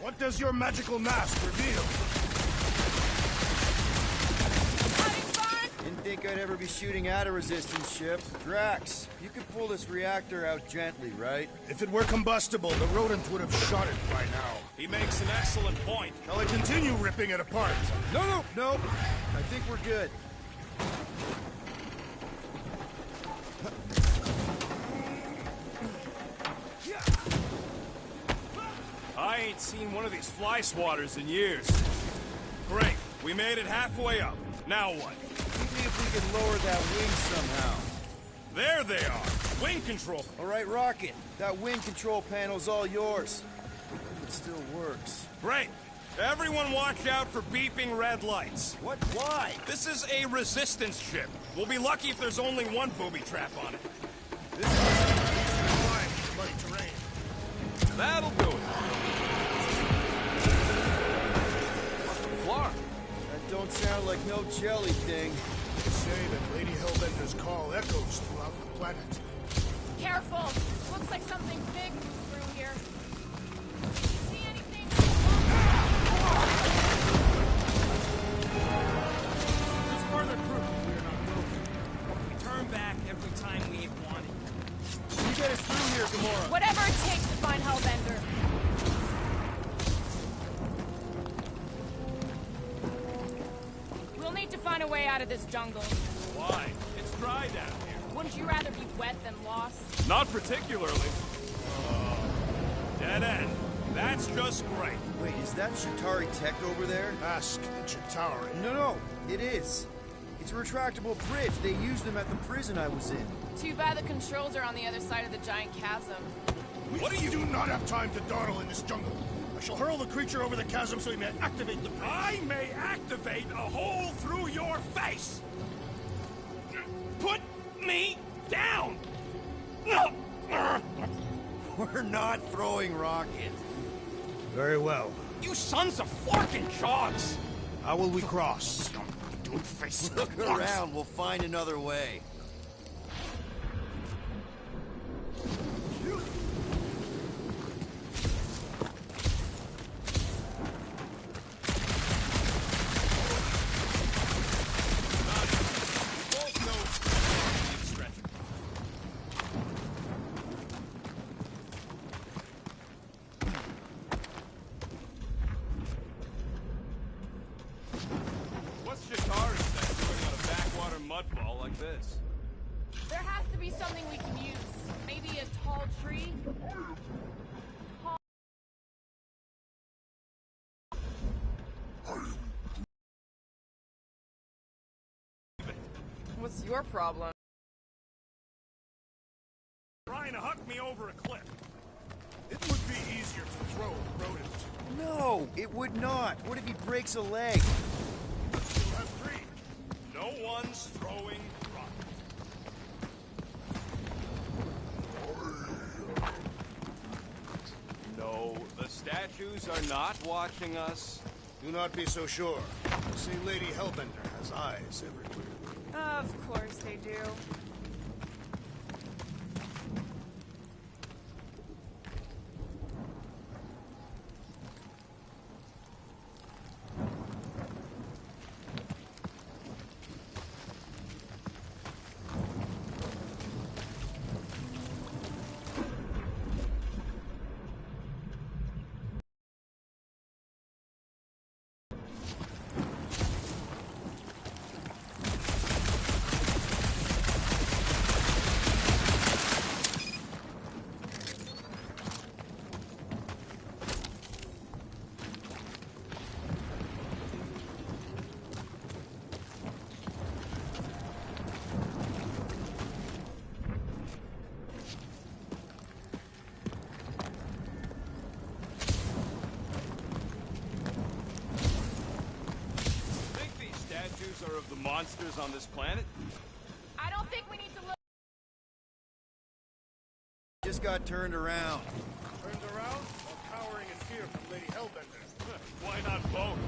What does your magical mask reveal? Having fun? Didn't think I'd ever be shooting at a resistance ship. Drax, you could pull this reactor out gently, right? If it were combustible, the rodent would have shot it by now. He makes an excellent point. Shall I continue ripping it apart? No. I think we're good. I ain't seen one of these fly swatters in years. Great, we made it halfway up. Now what? See if we can lower that wing somehow. There they are. Wing control. All right, Rocket. That wing control panel's all yours. It still works. Great. Everyone watch out for beeping red lights. What? Why? This is a resistance ship. We'll be lucky if there's only one booby trap on it. This must be easy to climb in muddy terrain. That'll do it. Floor. That don't sound like no jelly thing. They say that Lady Hellbender's call echoes throughout the planet. Careful. Looks like something big moved through here. See anything? There's further proof we're not moving. We turn back every time we ain't wanted. You get us through here, Gamora. Whatever it takes to find Hellbender. We'll need to find a way out of this jungle. Why? It's dry down here. Wouldn't you rather be wet than lost? Not particularly. Dead end. That's just great. Wait, is that Chitauri tech over there? Ask the Chitauri. No, it is. It's a retractable bridge. They used them at the prison I was in. Too bad the controls are on the other side of the giant chasm. What do you do not have time to dawdle in this jungle? I shall hurl the creature over the chasm so he may activate the bridge. I may activate a hole through your face! Put me down! We're not throwing rockets. Very well. You sons of forking jogs! How will we cross? Doofus. Look around, we'll find another way. What's Shatara's set doing on a backwater mud ball like this? There has to be something we can use. Maybe a tall tree? What's your problem? Trying to huck me over a cliff. It would be easier to throw a rodent. No, it would not. What if he breaks a leg? Still have three. No one's throwing rock. No, the statues are not watching us. Do not be so sure. See, Lady Hellbender has eyes everywhere. Of course they do. Are of the monsters on this planet? I don't think we need to look. Just got turned around. Turned around while cowering in fear from Lady Hellbender. Why not both?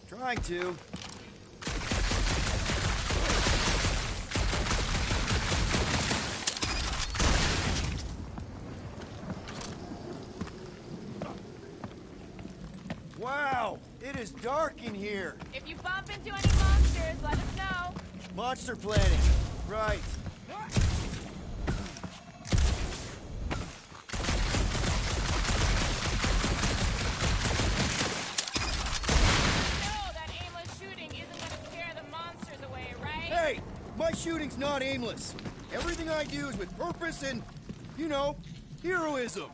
Trying to. Wow, it is dark in here. If you bump into any monsters, let us know. Monster planning. Right. Hey, my shooting's not aimless. Everything I do is with purpose and, you know, heroism.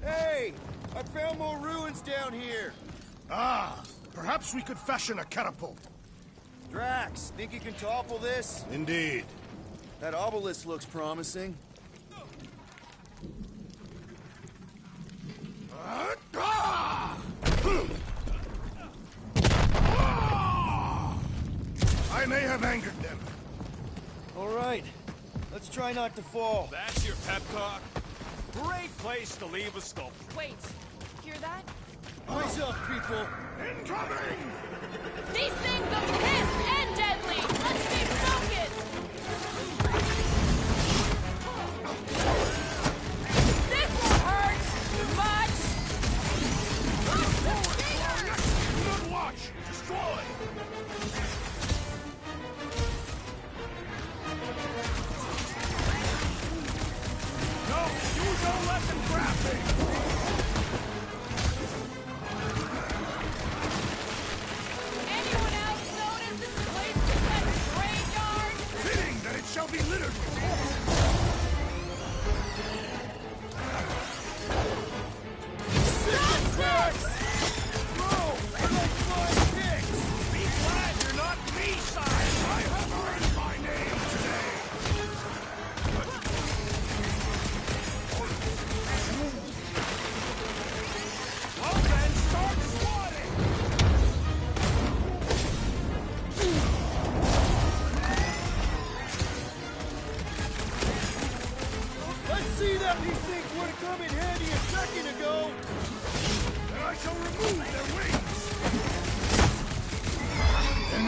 Hey, I found more ruins down here. Ah, perhaps we could fashion a catapult. Drax, think you can topple this? Indeed. That obelisk looks promising. I may have angered them. All right, let's try not to fall. That's your pep talk? Great place to leave a sculpture. Wait, hear that? Eyes up, people! Incoming! These things are pissed and deadly! Let's stay focused! This will hurt much! Good watch! Destroy! No! You don't let them grab me!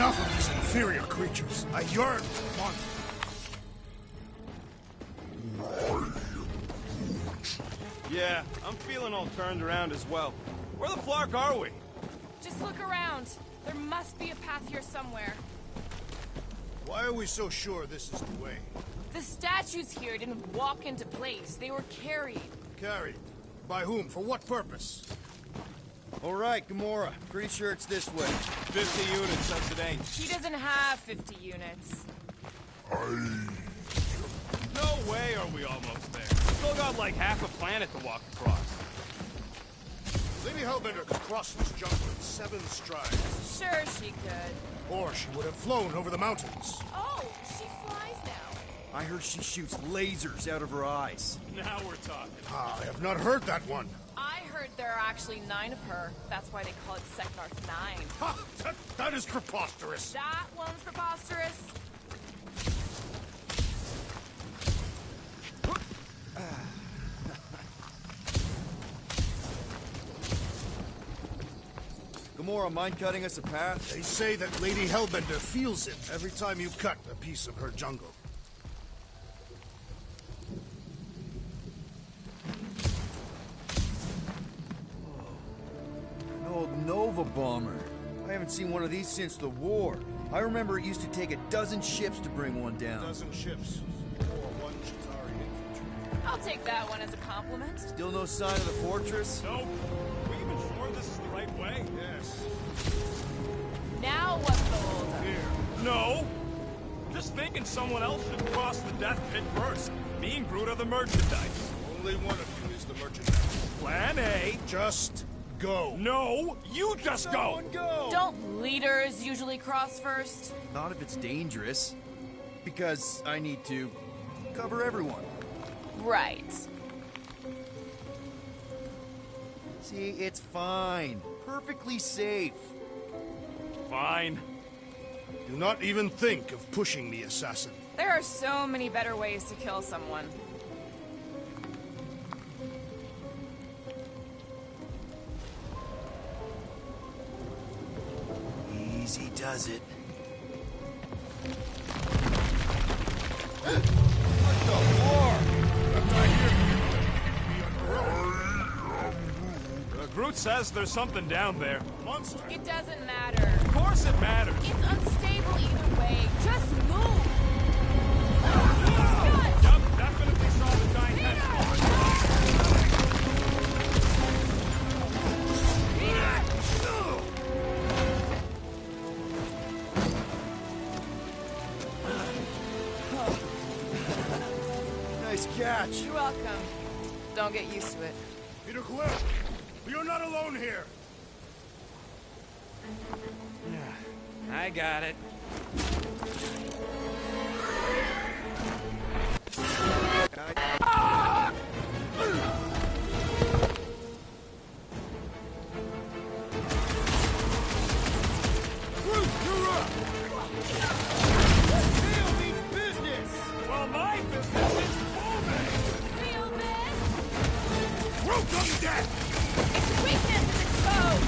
enough of these inferior creatures. I yearn for one. Yeah, I'm feeling all turned around as well. Where the flark are we? Just look around. There must be a path here somewhere. Why are we so sure this is the way? The statues here didn't walk into place. They were carried. Carried? By whom? For what purpose? All right, Gamora. Pretty sure it's this way. 50 units says it ain't. He doesn't have 50 units. No way are we almost there. Still got like half a planet to walk across. Lady Hellbender could cross this jungle in 7 strides. Sure she could. Or she would have flown over the mountains. Oh, she flies now. I heard she shoots lasers out of her eyes. Now we're talking. I have not heard that one. I heard there are actually 9 of her. That's why they call it Seknarf 9. Ha! That is preposterous. That one's preposterous. Gamora, mind cutting us a path? They say that Lady Hellbender feels it every time you cut a piece of her jungle. An old Nova bomber. I haven't seen one of these since the war. I remember it used to take 12 ships to bring one down. 12 ships. Or 1 Chitauri infantry. I'll take that one as a compliment. Still no sign of the fortress? Nope. Are we even sure this is the right way? Yes. Now what's the holdup? Here. No! Just thinking someone else should cross the death pit first. Me and Groot are the merchandise. Only one of you is the merchandise. Plan A. Just go. No! You just go! Don't leaders usually cross first? Not if it's dangerous. Because I need to cover everyone. Right. See, it's fine. Perfectly safe. Fine. Do not even think of pushing the assassin. There are so many better ways to kill someone. Easy does it. What the fuck? Groot says there's something down there. Monster. It doesn't matter. Of course it matters. It's unstable either way. Just move! Yup, definitely saw the giant head. Nice catch. You're welcome. Don't get used to it. Peter Quill, you're not alone here. I got it. Well, my business is booming! Feel this? Groot on deck! Its weakness is exposed!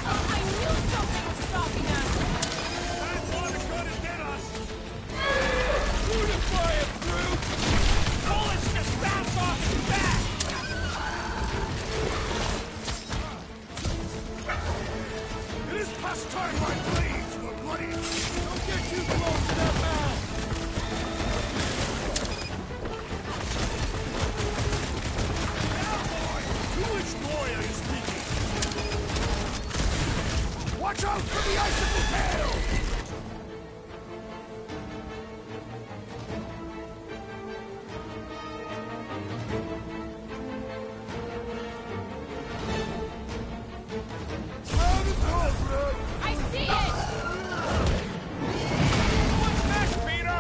Oh, I knew something was stopping us! That water gonna get us! Beautify it, Groot! Bullets just bounce off his back! It is past time my blades were bloody! Don't get too close to that mouth! Now, boy! To which boy are you speaking? Watch out for the icicle tail! I see it! What's next, Peter?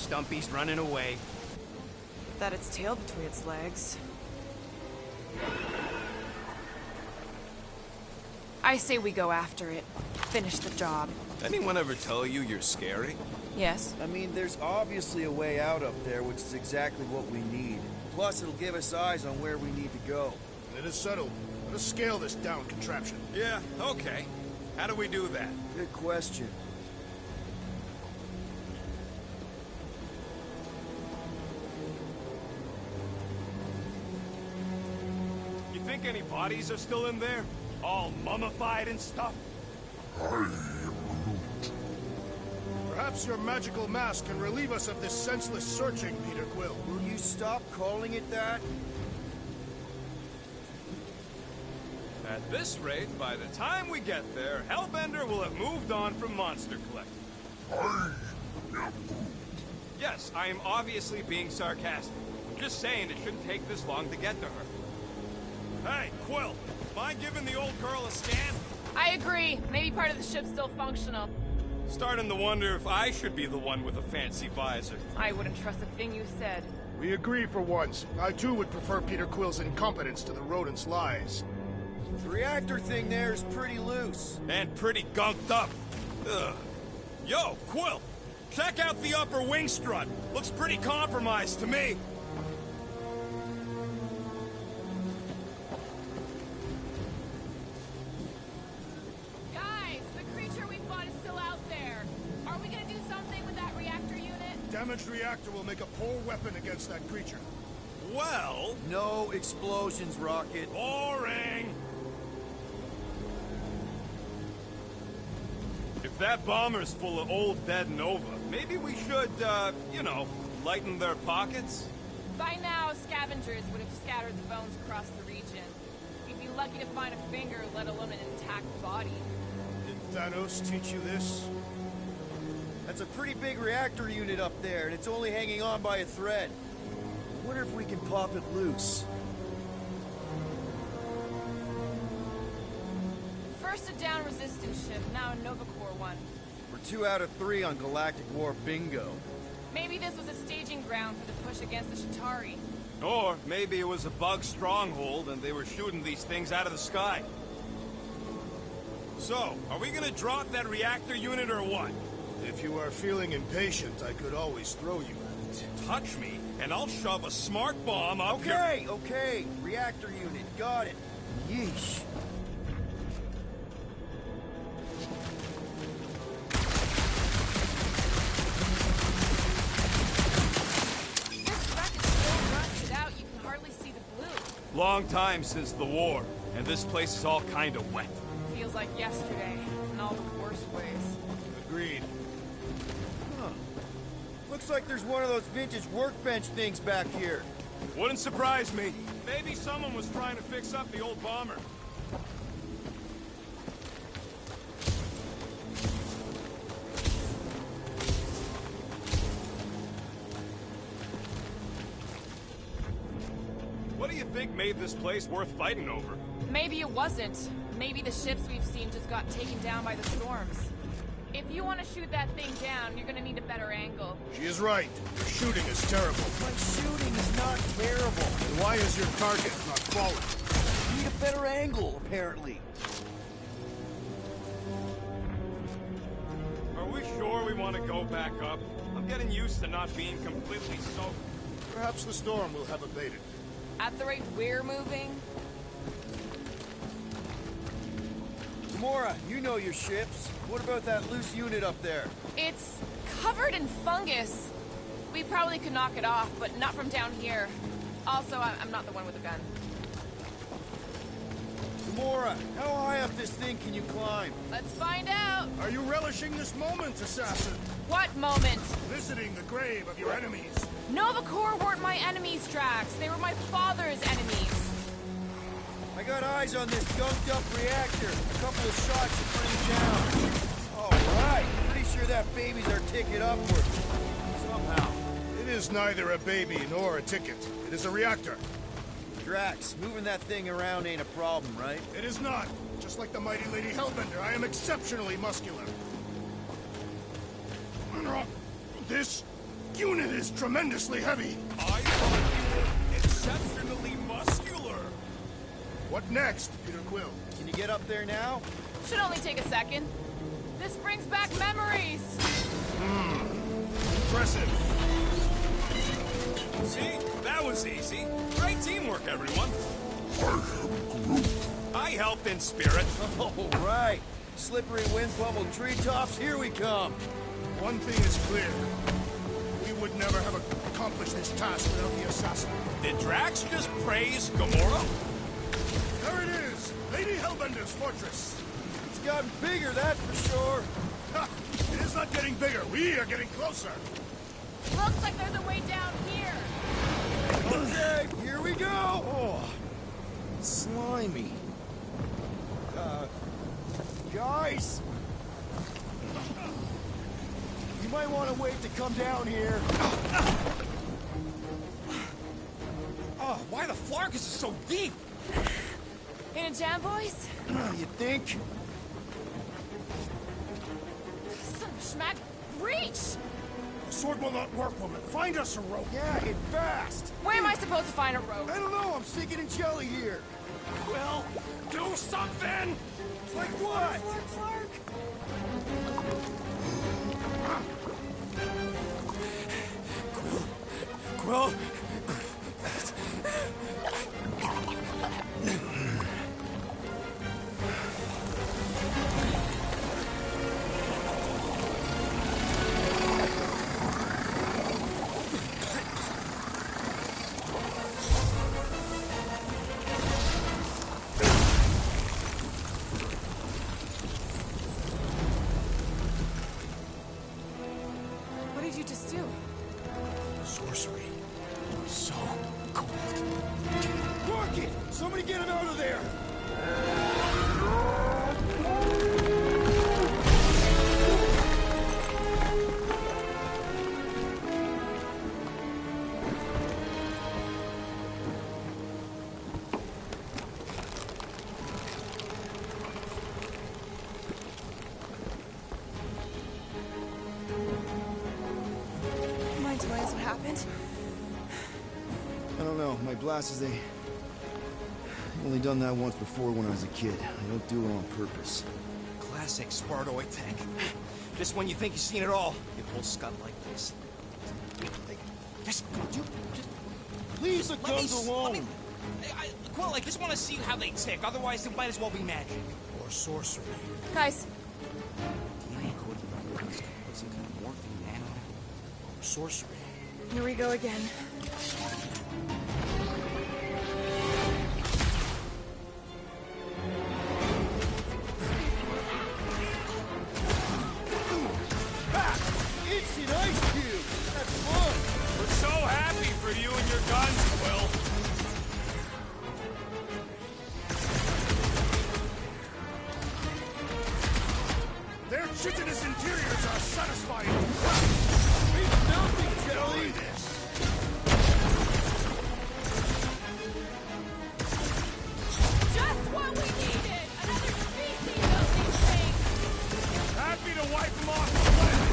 Stumpy's running away. That its tail between its legs. I say we go after it. Finish the job. Anyone ever tell you you're scary? Yes. I mean, there's obviously a way out up there, which is exactly what we need. Plus, it'll give us eyes on where we need to go. It is settled. Let us scale this down contraption. Yeah, okay. How do we do that? Good question. You think any bodies are still in there? All mummified and stuff? I am Groot. Perhaps your magical mask can relieve us of this senseless searching, Peter Quill. Will you stop calling it that? At this rate, by the time we get there, Hellbender will have moved on from Monster Collector. I am Groot. Yes, I am obviously being sarcastic. I'm just saying it shouldn't take this long to get to her. Hey, Quill, mind giving the old girl a scan? I agree. Maybe part of the ship's still functional. Starting to wonder if I should be the one with a fancy visor. I wouldn't trust a thing you said. We agree for once. I too would prefer Peter Quill's incompetence to the rodent's lies. The reactor thing there is pretty loose. And pretty gunked up. Ugh. Yo, Quill! Check out the upper wing strut. Looks pretty compromised to me. Guys, the creature we fought is still out there. Are we gonna do something with that reactor unit? Damaged reactor will make a poor weapon against that creature. Well... No explosions, Rocket. Boring! If that bomber's full of old dead Nova, maybe we should, you know, lighten their pockets? By now, scavengers would have scattered the bones across the region. We'd be lucky to find a finger, let alone an intact body. Did Thanos teach you this? That's a pretty big reactor unit up there, and it's only hanging on by a thread. I wonder if we can pop it loose. First a down resistance ship, now a Nova Corps one. We're 2 out of 3 on Galactic War bingo. Maybe this was a staging ground for the push against the Chitauri. Or maybe it was a bug stronghold and they were shooting these things out of the sky. So, are we gonna drop that reactor unit or what? If you are feeling impatient, I could always throw you at it. Touch me, and I'll shove a smart bomb up your... Okay. Reactor unit, got it. Yeesh. Long time since the war, and this place is all kind of wet. Feels like yesterday, in all the worst ways. Agreed. Huh. Looks like there's one of those vintage workbench things back here. Wouldn't surprise me. Maybe someone was trying to fix up the old bomber. What do you think made this place worth fighting over? Maybe it wasn't. Maybe the ships we've seen just got taken down by the storms. If you want to shoot that thing down, you're gonna need a better angle. She is right. Your shooting is terrible. My shooting is not terrible. Then why is your target not falling? Need a better angle, apparently. Are we sure we want to go back up? I'm getting used to not being completely soaked. Perhaps the storm will have abated. At the rate we're moving? Gamora, you know your ships. What about that loose unit up there? It's covered in fungus. We probably could knock it off, but not from down here. Also, I'm not the one with a gun. Gamora, how high up this thing can you climb? Let's find out. Are you relishing this moment, assassin? What moment? Visiting the grave of your enemies. Nova Corps weren't my enemies, Drax. They were my father's enemies. I got eyes on this gunked up reactor. A couple of shots to bring it down. All right. Pretty sure that baby's our ticket upward. Somehow. It is neither a baby nor a ticket. It is a reactor. Drax, moving that thing around ain't a problem, right? It is not. Just like the mighty Lady Hellbender, I am exceptionally muscular. This unit is tremendously heavy. I thought you were exceptionally muscular. What next, Peter Quill? Can you get up there now? Should only take a second. This brings back memories. Impressive. See? That was easy. Great teamwork, everyone. I helped in spirit. All right. Slippery wind-pummeled treetops, here we come. One thing is clear. We would never have accomplished this task without the assassin. Did Drax just praise Gamora? There it is! Lady Hellbender's fortress! It's gotten bigger, that's for sure. Ha! It is not getting bigger, we are getting closer! Looks like there's a way down here. Okay, here we go! Oh, slimy. Guys! You might want to wait to come down here. Oh, why the Flarkus is so deep? In a jam, boys? You think? Son of a schmack, reach! The sword will not work, woman. Find us a rope. Yeah, get fast. Where am I supposed to find a rope? I don't know, I'm sinking in jelly here. Well, do something! Like what? Quill? What did you just do? Sorcery. So cold. Rocket! Somebody get him out of there! Mind telling us what happened? I don't know. My blasters, they... only done that once before when I was a kid. I don't do it on purpose. Classic Spartoid tech. Just when you think you've seen it all, it pulls scud like this. Just Leave the guns alone! Quill, I just want to see how they tick. Otherwise, it might as well be magic. Or sorcery. Guys, DNA code some kind of morphine nano. Or sorcery. here we go again. It's an ice cube! That's fun! We're so happy for you and your guns, Quill. Their chitinous interiors are satisfying. It's melting, jelly! Just what we needed! Another species of these things! Happy to wipe them off the planet.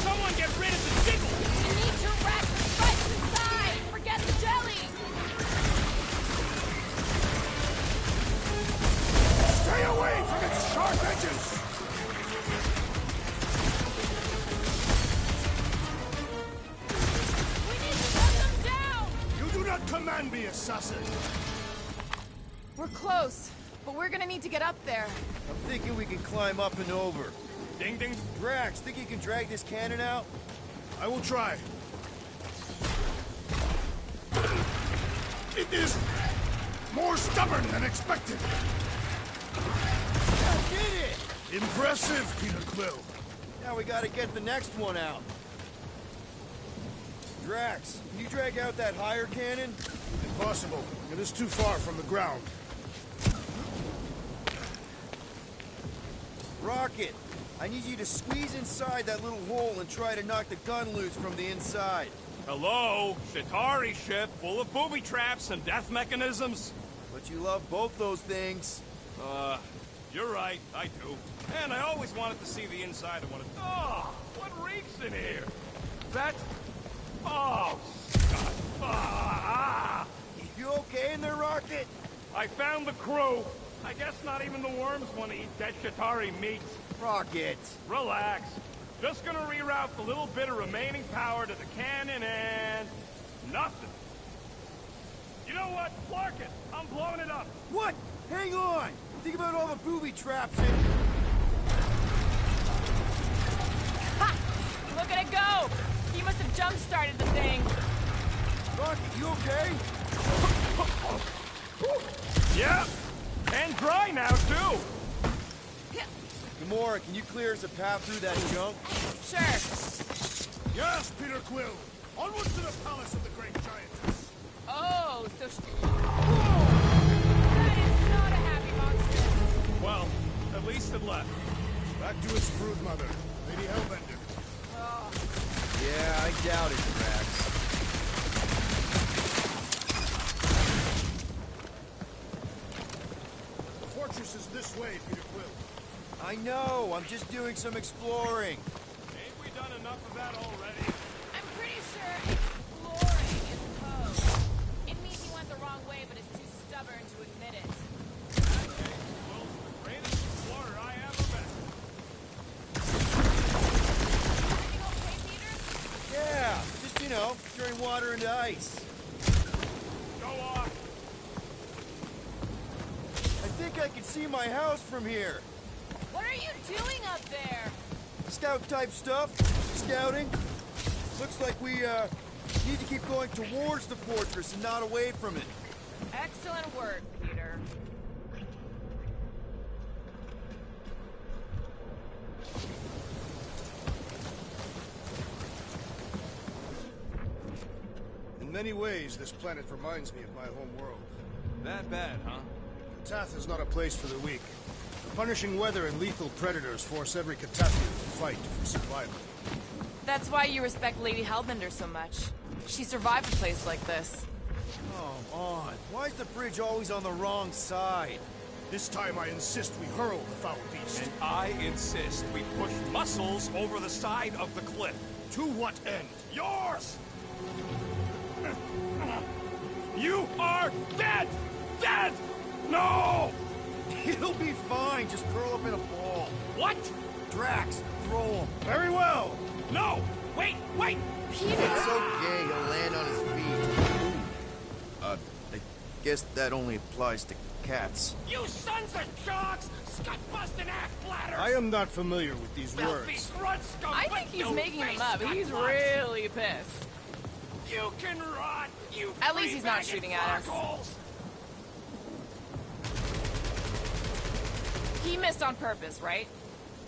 Someone get rid of the jiggle! We need to rack the spikes inside! Forget the jelly! Stay away from its sharp edges. We need to shut them down! You do not command me, assassin. We're close, but we're gonna need to get up there. I'm thinking we can climb up and over. Ding ding. Drax, think you can drag this cannon out? I will try. It is more stubborn than expected. I did it! Impressive, Peter Quill. Now we gotta get the next one out. Drax, can you drag out that higher cannon? Impossible. It is too far from the ground. Rocket, I need you to squeeze inside that little hole and try to knock the gun loose from the inside. Hello? Shatari ship full of booby traps and death mechanisms? But you love both those things. You're right, I do. And I always wanted to see the inside of one of... Oh, what reeks in here? That... Oh, Scott. Ah! You okay in there, Rocket? I found the crew. I guess not even the worms want to eat dead Shatari meat. Rocket. Relax. Just gonna reroute the little bit of remaining power to the cannon and... nothing. You know what? Clark it. I'm blowing it up. What? Hang on! Think about all the booby traps and... Ha! Look at it go! He must have jump-started the thing. Rocket, you okay? Yeah. And dry now, too. Gamora, can you clear us a path through that junk? Sure. Yes, Peter Quill. Onward to the palace of the great giantess. Oh, so... That is not a happy monster. Well, at least it left. Back to its brood mother, Lady Hellbender. Oh. Yeah, I doubt it, Drax. The fortress is this way, Peter Quill. I know, I'm just doing some exploring. Ain't we done enough of that already? I'm pretty sure exploring is code. It means he went the wrong way, but is too stubborn to admit it. Okay, well, the greatest explorer I ever met. Everything okay, Peter? Yeah, just, you know, turning water into ice. Go off. I think I can see my house from here. What are you doing up there? Scout-type stuff. Scouting. Looks like we, need to keep going towards the fortress and not away from it. Excellent work, Peter. In many ways, this planet reminds me of my home world. That bad, huh? Katath is not a place for the weak. Punishing weather and lethal predators force every Katathian to fight for survival. That's why you respect Lady Hellbender so much. She survived a place like this. Come on. Why is the bridge always on the wrong side? This time I insist we hurl the foul beast. And I insist we push muscles over the side of the cliff. To what end? Yours! You are dead! Dead! No! It'll be fine. Just curl up in a ball. What? Drax, throw him. Very well. No! Wait! Wait! It's okay. He'll land on his feet. I guess that only applies to cats. You sons of dogs! Scut-busting ass-bladders! I am not familiar with these Filthy words. grunt scum! I think he's making them up. He's really pissed. You can rot, you At least he's not three-bagged shooting at us. fuckholes. He missed on purpose, right?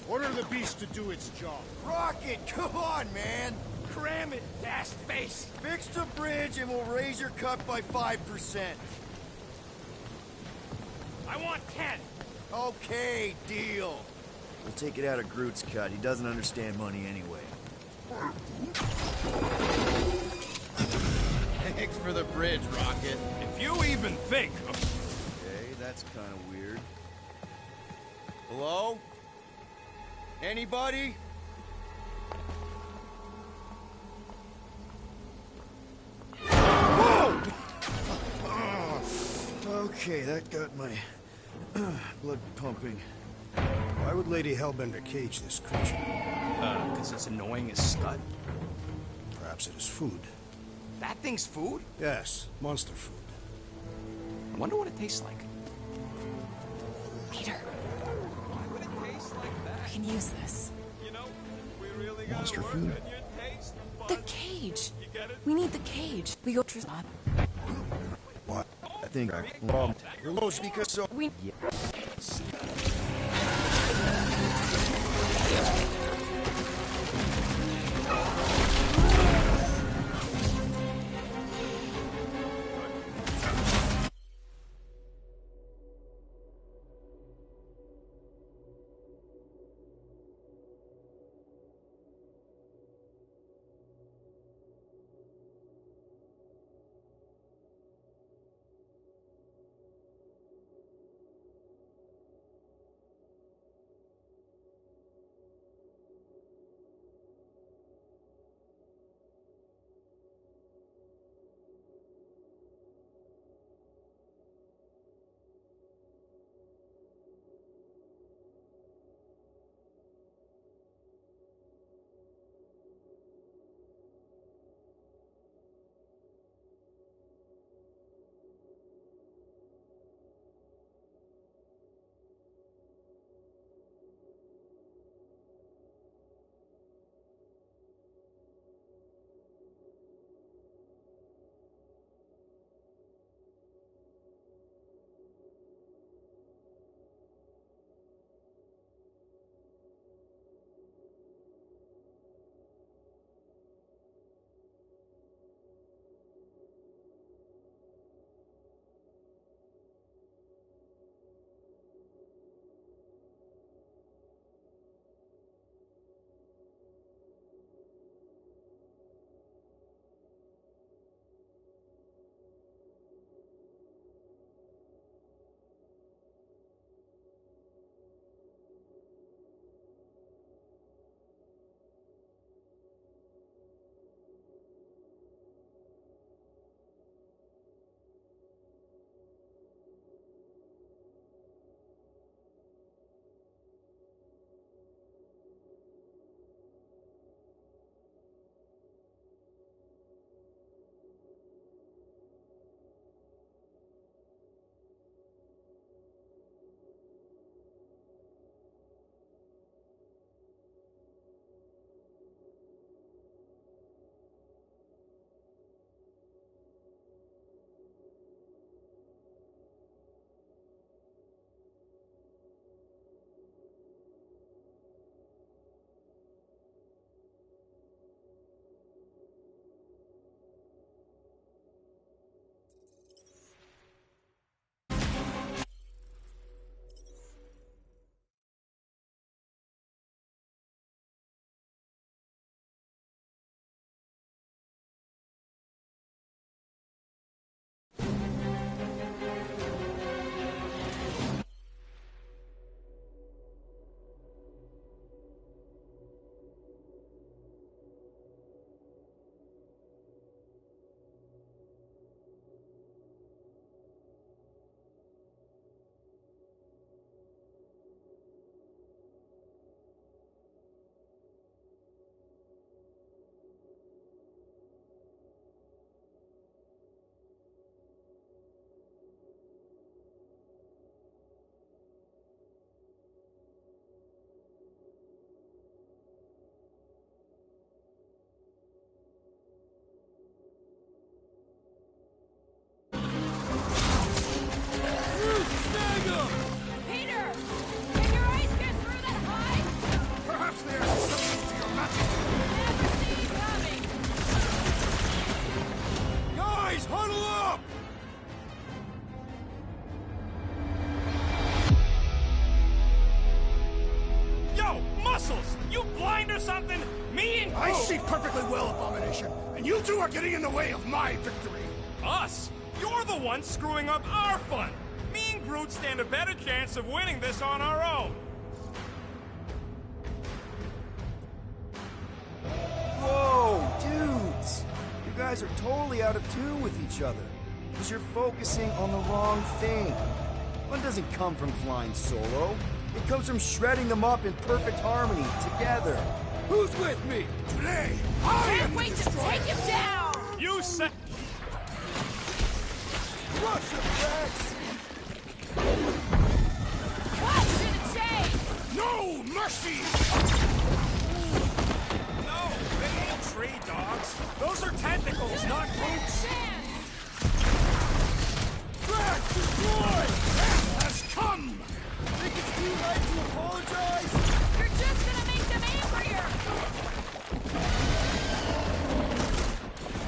Order the beast to do its job. Rocket, come on, man. Cram it, dash face! Fix the bridge and we'll raise your cut by 5%. I want 10! Okay, deal. We'll take it out of Groot's cut. He doesn't understand money anyway. Thanks for the bridge, Rocket. If you even think of... Okay, that's kind of weird. Hello? Anybody? Whoa! Okay, that got my blood pumping. Why would Lady Hellbender cage this creature? Because it's annoying as Scud. Perhaps it is food. That thing's food? Yes, monster food. I wonder what it tastes like. Peter, Why would it taste like that? we can use this. You know, we really gotta Monster work food. on your taste The buds. cage. You get it? We need the cage. We go Tristan. What? I think I bombed. Most because so. We... muscles! You blind or something? Me and I see perfectly well, Abomination, and you two are getting in the way of my victory. Us? You're the one screwing up our fun! Me and Groot stand a better chance of winning this on our own! Whoa, dudes! You guys are totally out of tune with each other. Because you're focusing on the wrong thing. Fun doesn't come from flying solo. It comes from shredding them up in perfect harmony, together. Who's with me? Today, I am Can't wait to take him down! You said... Crush him, Rex! Cut to the chase! no mercy! No, they ain't tree dogs. Those are tentacles, not roots. Drax, destroy! Death has come! Think it's too late to apologize? You're just gonna make them angrier!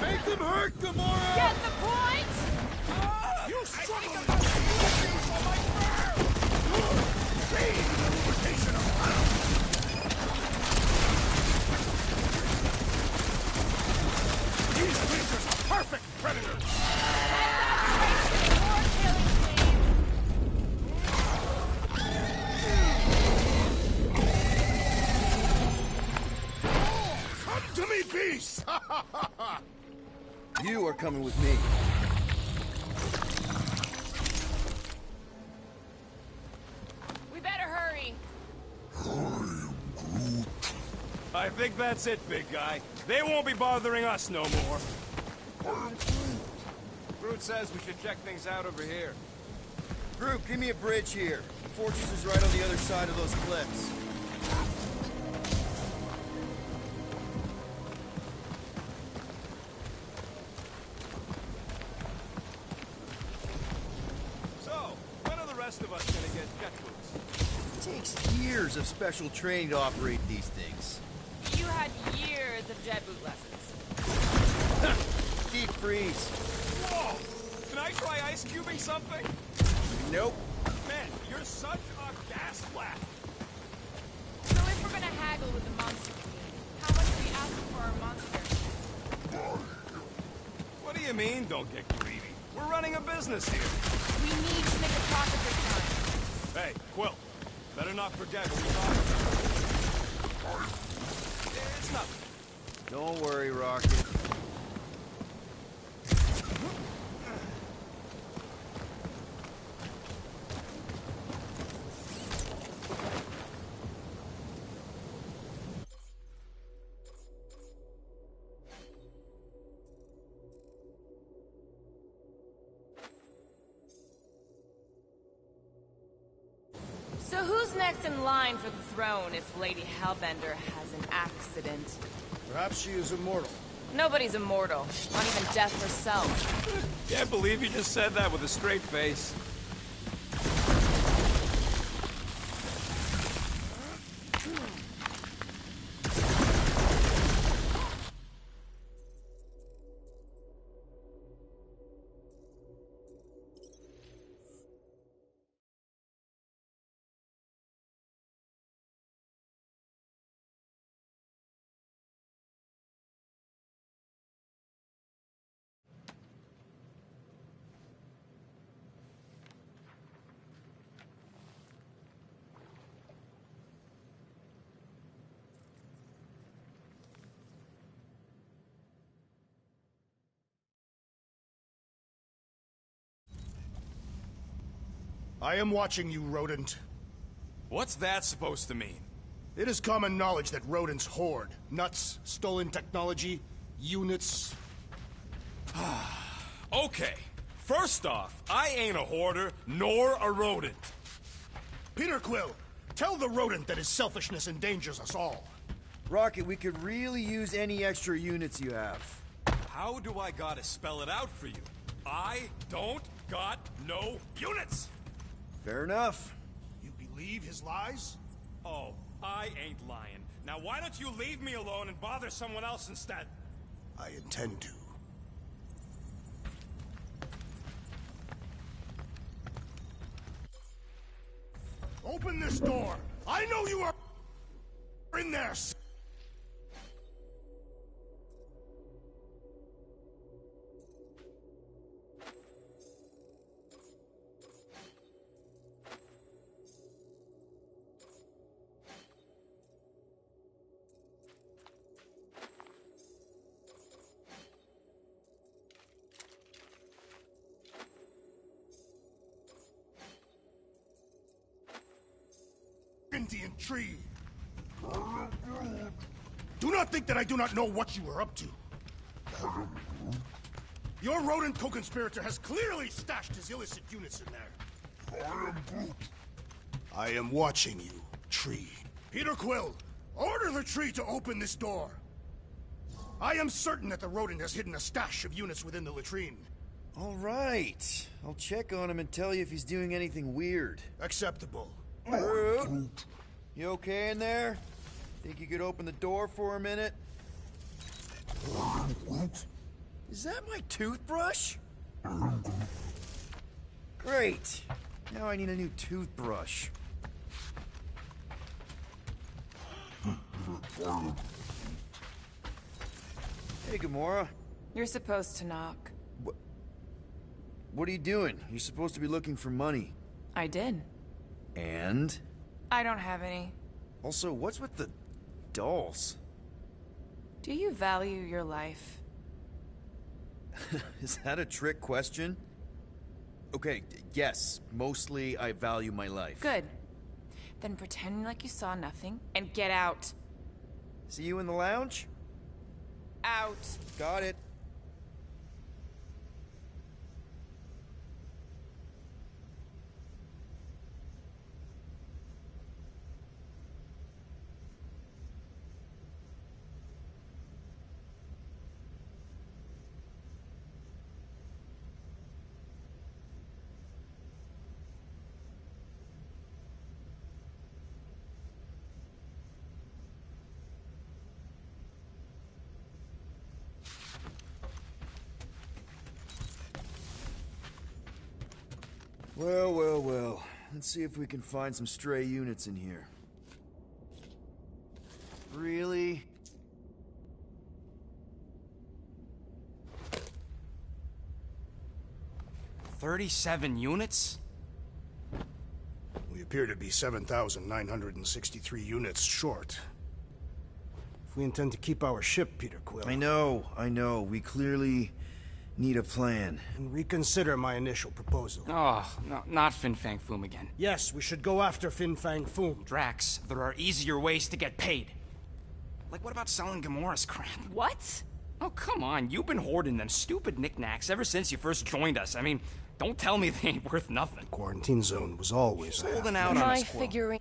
Make them hurt, Gamora! Get the point? You struggle with the squeezing on my fur! Be the lubrication of power! These creatures are perfect predators! More killing, Come to me, beast! You are coming with me. We better hurry. I think that's it, big guy. They won't be bothering us no more. Groot says we should check things out over here. Groot, give me a bridge here. The fortress is right on the other side of those cliffs. So, when are the rest of us gonna get jet boots? It takes years of special training to operate these things. You had years of jet boot lessons. Deep freeze. Whoa! Can I try ice cubing something? Nope. Man, you're such a gas flap. So if we're gonna haggle with the monster queen, how much are we asking for our monster? What do you mean, don't get greedy? We're running a business here. We need to make a profit this time. Hey, Quill. Better not forget what we talked about. It's nothing. Don't worry, Rocket. So who's next in line for the throne if Lady Hellbender has an accident? Perhaps she is immortal. Nobody's immortal. Not even death herself. Can't believe you just said that with a straight face. I am watching you, rodent. What's that supposed to mean? It is common knowledge that rodents hoard nuts, stolen technology, units. Okay. First off, I ain't a hoarder, nor a rodent. Peter Quill, tell the rodent that his selfishness endangers us all. Rocket, we could really use any extra units you have. How do I gotta spell it out for you? I don't got no units! Fair enough. You believe his lies? Oh, I ain't lying. Now why don't you leave me alone and bother someone else instead? I intend to. Open this door! I know you are... You're in there! Indian tree! Do not think that I do not know what you were up to. Your rodent co-conspirator has clearly stashed his illicit units in there. I am watching you, Tree. Peter Quill, order the tree to open this door. I am certain that the rodent has hidden a stash of units within the latrine. All right. I'll check on him and tell you if he's doing anything weird. Acceptable. Groot, you okay in there? Think you could open the door for a minute? Is that my toothbrush? Great. Now I need a new toothbrush. Hey, Gamora. You're supposed to knock. What are you doing? You're supposed to be looking for money. I did. And? I don't have any. Also, what's with the dolls? Do you value your life? Is that a trick question? Okay, yes, mostly I value my life. Good. Then pretend like you saw nothing and get out. See you in the lounge? Out. Got it. Well, well, well. Let's see if we can find some stray units in here. Really? $37 units? We appear to be 7,963 units short. If we intend to keep our ship, Peter Quill... I know. We clearly need a plan. And reconsider my initial proposal. Oh, no, not Fin Fang Foom again. Yes, we should go after Fin Fang Foom. Drax, there are easier ways to get paid. Like, what about selling Gamora's crap? What? Oh, come on. You've been hoarding them stupid knickknacks ever since you first joined us. I mean, don't tell me they ain't worth nothing. The quarantine zone was always holding out on us, Quill. Figuring.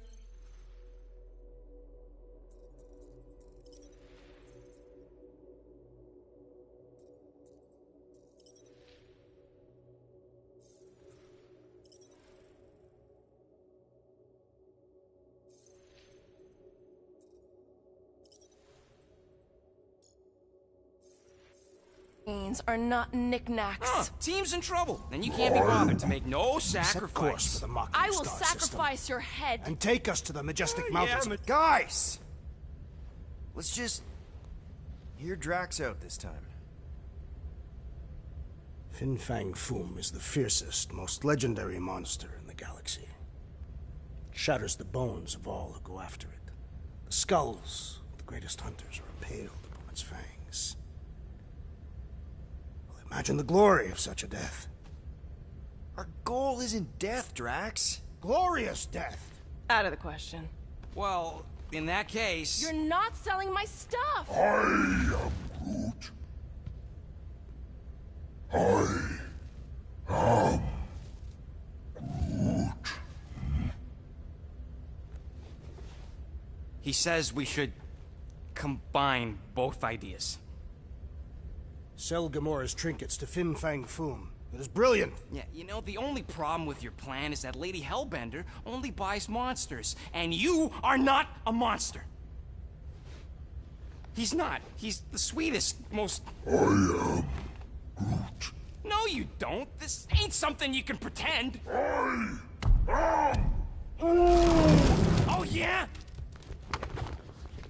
Are not knickknacks. Team's in trouble, and you can't be bothered to make no sacrifice. For the Mocking I will Star sacrifice system. your head. And take us to the majestic mountains. Guys! Let's just hear Drax out this time. Fin Fang Foom is the fiercest, most legendary monster in the galaxy. It shatters the bones of all who go after it. The skulls of the greatest hunters are impaled upon its fangs. Imagine the glory of such a death. Our goal isn't death, Drax. Glorious death. Out of the question. Well, in that case... You're not selling my stuff! I am Groot. I am Groot. He says we should combine both ideas. Sell Gamora's trinkets to Fin Fang Foom. It is brilliant. Yeah, you know, the only problem with your plan is that Lady Hellbender only buys monsters, and you are not a monster. He's not. He's the sweetest, most... I am Groot. No, you don't. This ain't something you can pretend. I am... Oh, yeah?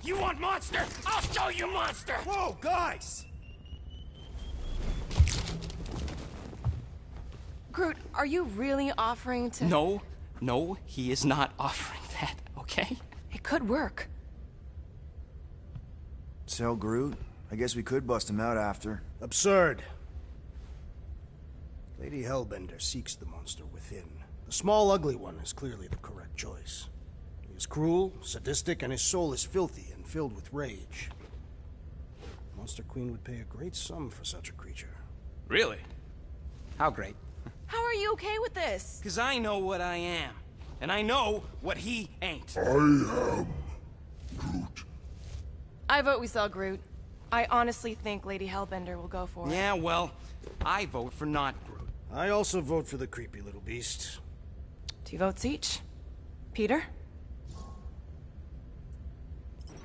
You want monster? I'll show you monster! Whoa, guys! Groot, are you really offering to... No, he is not offering that, okay? It could work. Tell Groot. I guess we could bust him out after. Absurd. Lady Hellbender seeks the monster within. The small, ugly one is clearly the correct choice. He is cruel, sadistic, and his soul is filthy and filled with rage. Monster Queen would pay a great sum for such a creature. Really? How great? How are you okay with this? Because I know what I am. And I know what he ain't. I am Groot. I vote we sell Groot. I honestly think Lady Hellbender will go for it. Yeah, well, I vote for not Groot. I also vote for the creepy little beast. 2 votes each. Peter?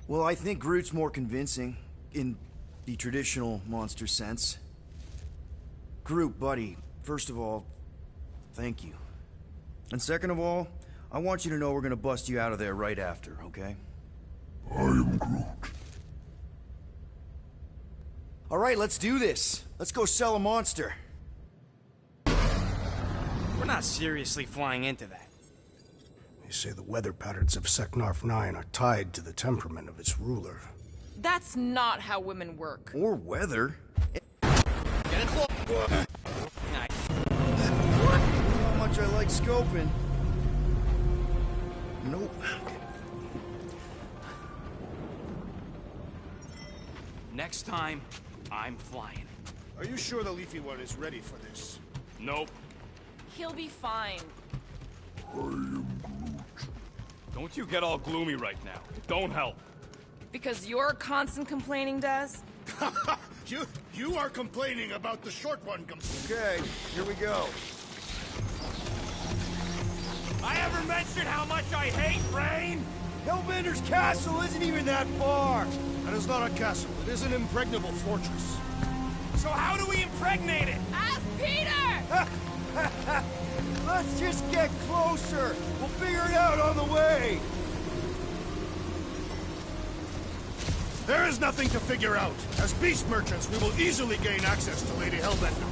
Well, I think Groot's more convincing, in the traditional monster sense. Groot, buddy, first of all, thank you. And second of all, I want you to know we're gonna bust you out of there right after, okay? I am Groot. All right, let's do this. Let's go sell a monster. We're not seriously flying into that. They say the weather patterns of Seknarf 9 are tied to the temperament of its ruler. That's not how women work. Or weather. Nice. How much I like scoping. Nope. Next time, I'm flying. Are you sure the Leafy One is ready for this? Nope. He'll be fine. I am Groot. Don't you get all gloomy right now. Don't help. Because your constant complaining does? You are complaining about the short one. Okay, here we go. I ever mentioned how much I hate rain? Hellbender's castle isn't even that far. That is not a castle. It is an impregnable fortress. So how do we impregnate it? Ask Peter! Let's just get closer. We'll figure it out on the way. There is nothing to figure out. As beast merchants, we will easily gain access to Lady Hellbender.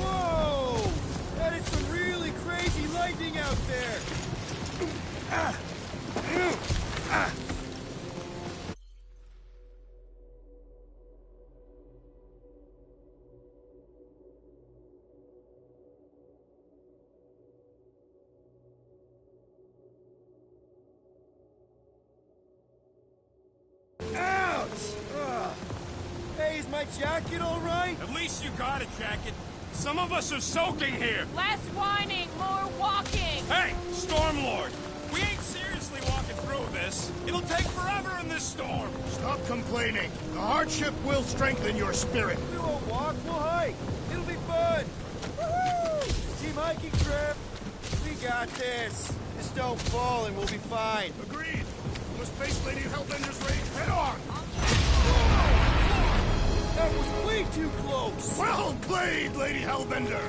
Whoa! That is some really crazy lightning out there. Ouch! Hey, is my jacket all right? At least you got a jacket. Some of us are soaking here. Less whining, more walking! Hey, Stormlord! We ain't seriously walking through this. It'll take forever in this storm. Stop complaining. The hardship will strengthen your spirit. We won't walk, we'll hike. It'll be fun. Woohoo! Team hiking trip. We got this. Just don't fall and we'll be fine. Agreed. We must face Lady Hellbender's rage head on. That was way too close. Well played, Lady Hellbender.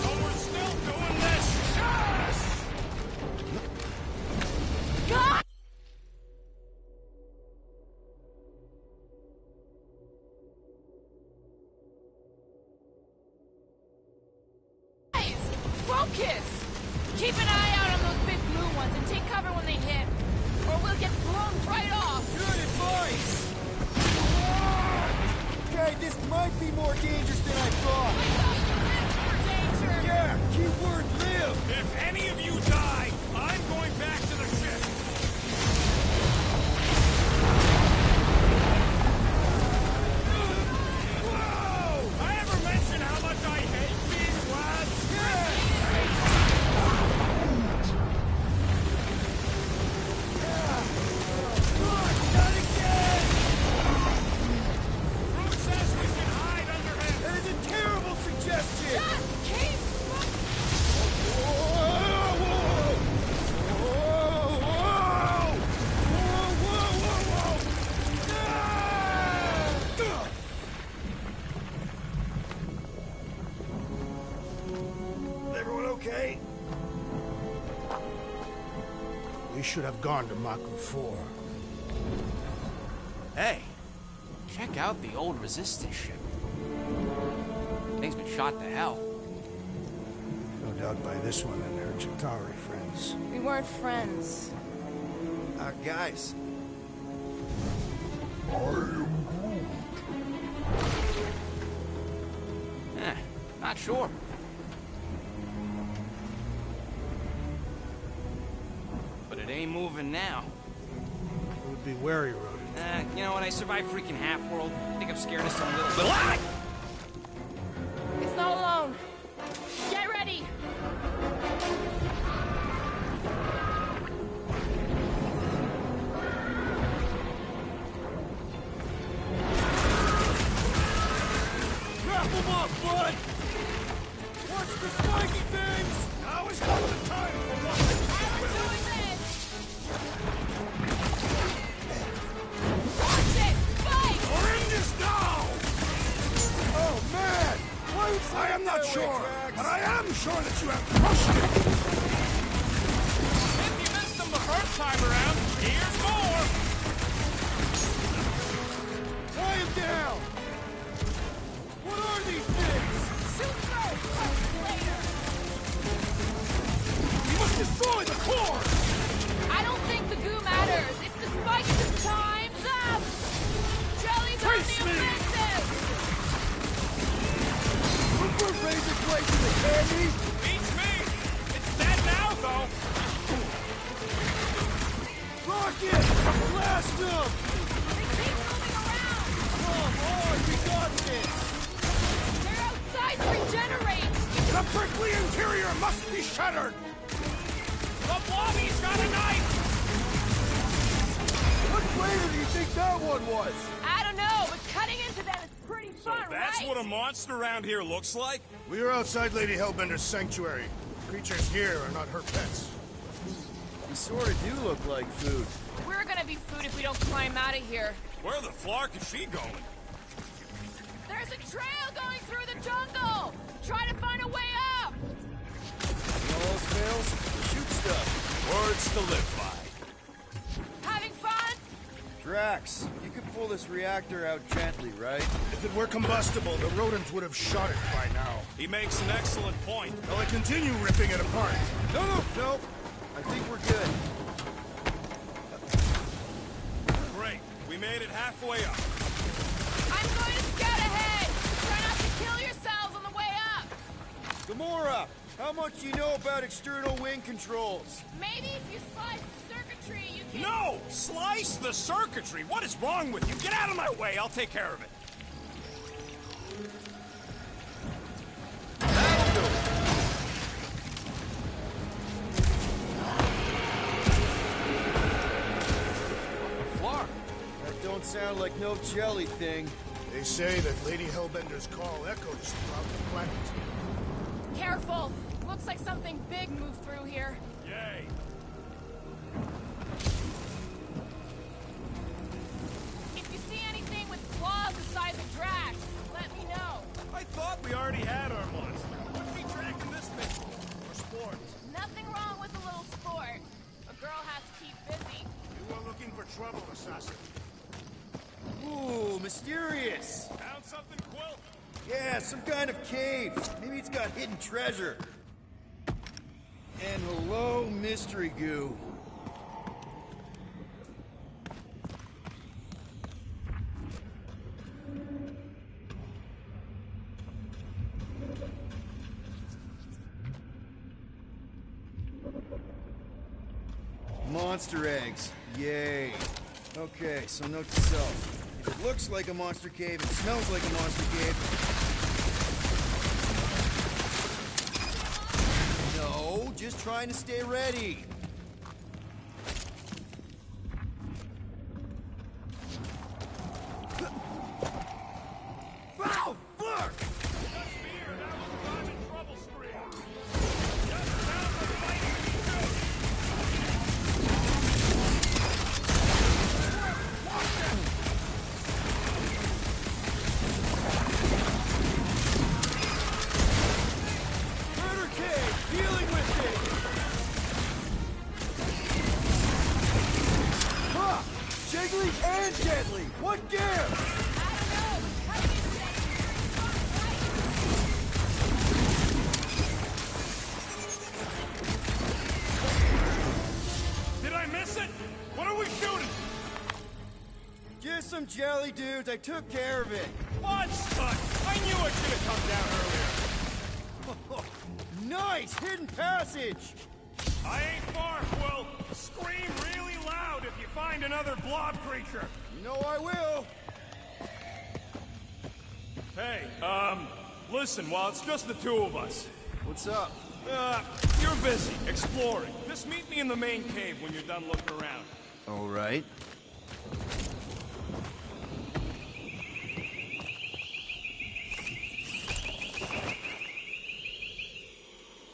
So we're still doing this. Yes! God! Guys, focus! Keep an eye out on those big blue ones and take cover when they hit, or we'll get blown right off! Good advice. Okay, this might be more dangerous than I thought. Danger! Yeah, keyword live. If any of you die, I'm going back to the ship. Whoa! I ever mention how much I hate these lads? Not again. Groot says we should hide under him. That is a terrible should have gone to Mako 4. Hey, check out the old Resistance ship. Thing's been shot to hell. No doubt by this one and her Chitauri friends. We weren't friends. Guys. I am Not sure. But it ain't moving now. It would be wary, Rodin. You know what? I survived freaking Half-World. I think I'm scared of some little... Ah! It's not alone. Get ready. Wrap them up, bud! Watch the spiky things! Now is not the time for what? We're doing this! Watch it! Spike! We're in this now! Oh, man! I am not sure, but I am sure that you have crushed it! If you missed them the first time around, here's more! Quiet down! What are these things? Shoot those! Later! We must destroy the core! I don't think the goo matters. It's the spikes. Time's up! Jelly's on the offensive! We're raising place in the candy! Beats me! It's dead now, though! Rocket! Blast them! They keep moving around! Come on, we got this! They're outside to regenerate! The prickly interior must be shattered! The Blobby's got a knife! What flavor do you think that one was? I don't know, but cutting into them is pretty So fun, that's right? what a monster around here looks like? We are outside Lady Hellbender's sanctuary. Creatures here are not her pets. You sort of do look like food. We're gonna be food if we don't climb out of here. Where the flark is she going? There's a trail going through the jungle! Try to find a way up! All else fails, shoot stuff. Words to live by. Having fun? Drax, you could pull this reactor out gently, right? If it were combustible, the rodents would have shot it by now. He makes an excellent point. Will I continue ripping it apart? No. I think we're good. Great. We made it halfway up. I'm going to scout ahead! Try not to kill yourselves on the way up! Gamora, how much do you know about external wing controls? Maybe if you slice the circuitry, you can... No! Slice the circuitry! What is wrong with you? Get out of my way! I'll take care of it. Flark, that don't sound like no jelly thing. They say that Lady Hellbender's call echoes throughout the planet. Careful! Looks like something big moved through here. Yay! If you see anything with claws the size of Drax, let me know. I thought we already had our monster. Wouldn't be tracking this thing for sport. Nothing wrong with a little sport. A girl has to keep busy. You are looking for trouble, assassin. Ooh, mysterious. Found something, Quill? Yeah, some kind of cave. Maybe it's got hidden treasure. And hello, mystery goo. Monster eggs. Yay. Okay, so note to self. If it looks like a monster cave, it smells like a monster cave. No, just trying to stay ready. Ow! Fuck! Wiggly and deadly! What gives? Did I miss it? What are we shooting? Just some jelly dudes. I took care of it. What stunt? I knew I should have come down earlier. Nice! Hidden passage! I ain't far, Quill. Scream really loud if you find another blob creature. You know I will. Hey, listen, while it's just the two of us. What's up? You're busy, exploring. Just meet me in the main cave when you're done looking around. All right.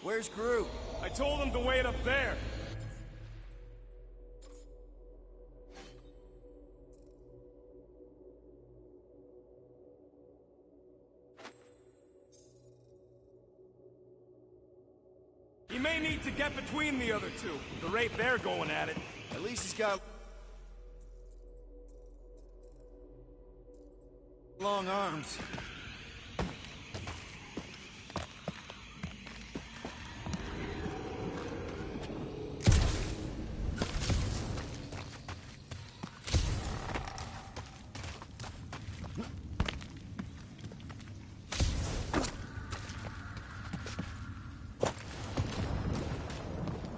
Where's Groot? I told him to wait up there. He may need to get between the other two, at the rate they're going at it. At least he's got long arms.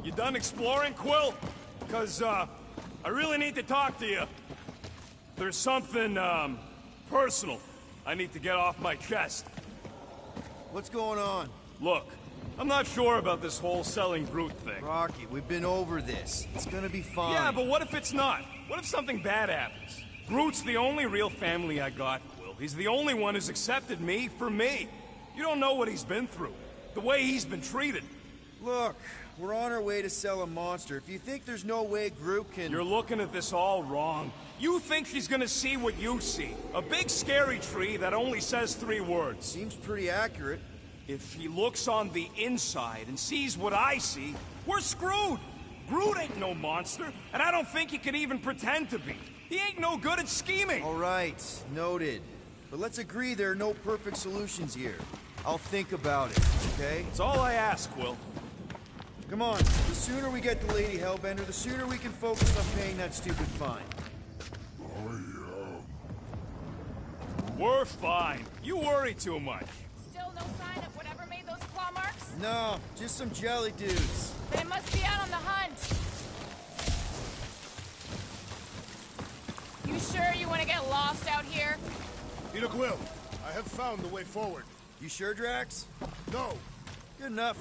You done exploring, Quill? Because, I really need to talk to you. There's something, personal I need to get off my chest. What's going on? Look, I'm not sure about this whole selling Groot thing. Rocky, we've been over this. It's gonna be fine. Yeah, but what if it's not? What if something bad happens? Groot's the only real family I got, Quill. He's the only one who's accepted me for me. You don't know what he's been through. The way he's been treated. Look, we're on our way to sell a monster. If you think there's no way Groot can... You're looking at this all wrong. You think she's gonna see what you see. A big scary tree that only says 3 words. Seems pretty accurate. If he looks on the inside and sees what I see, we're screwed. Groot ain't no monster, and I don't think he can even pretend to be. He ain't no good at scheming. All right, noted. But let's agree there are no perfect solutions here. I'll think about it, okay? It's all I ask, Will. Come on, the sooner we get the Lady Hellbender, the sooner we can focus on paying that stupid fine. We're fine. You worry too much. Still no sign of whatever made those claw marks? No, just some jelly dudes. They must be out on the hunt. You sure you want to get lost out here? Peter Quill, I have found the way forward. You sure, Drax? No. Good enough.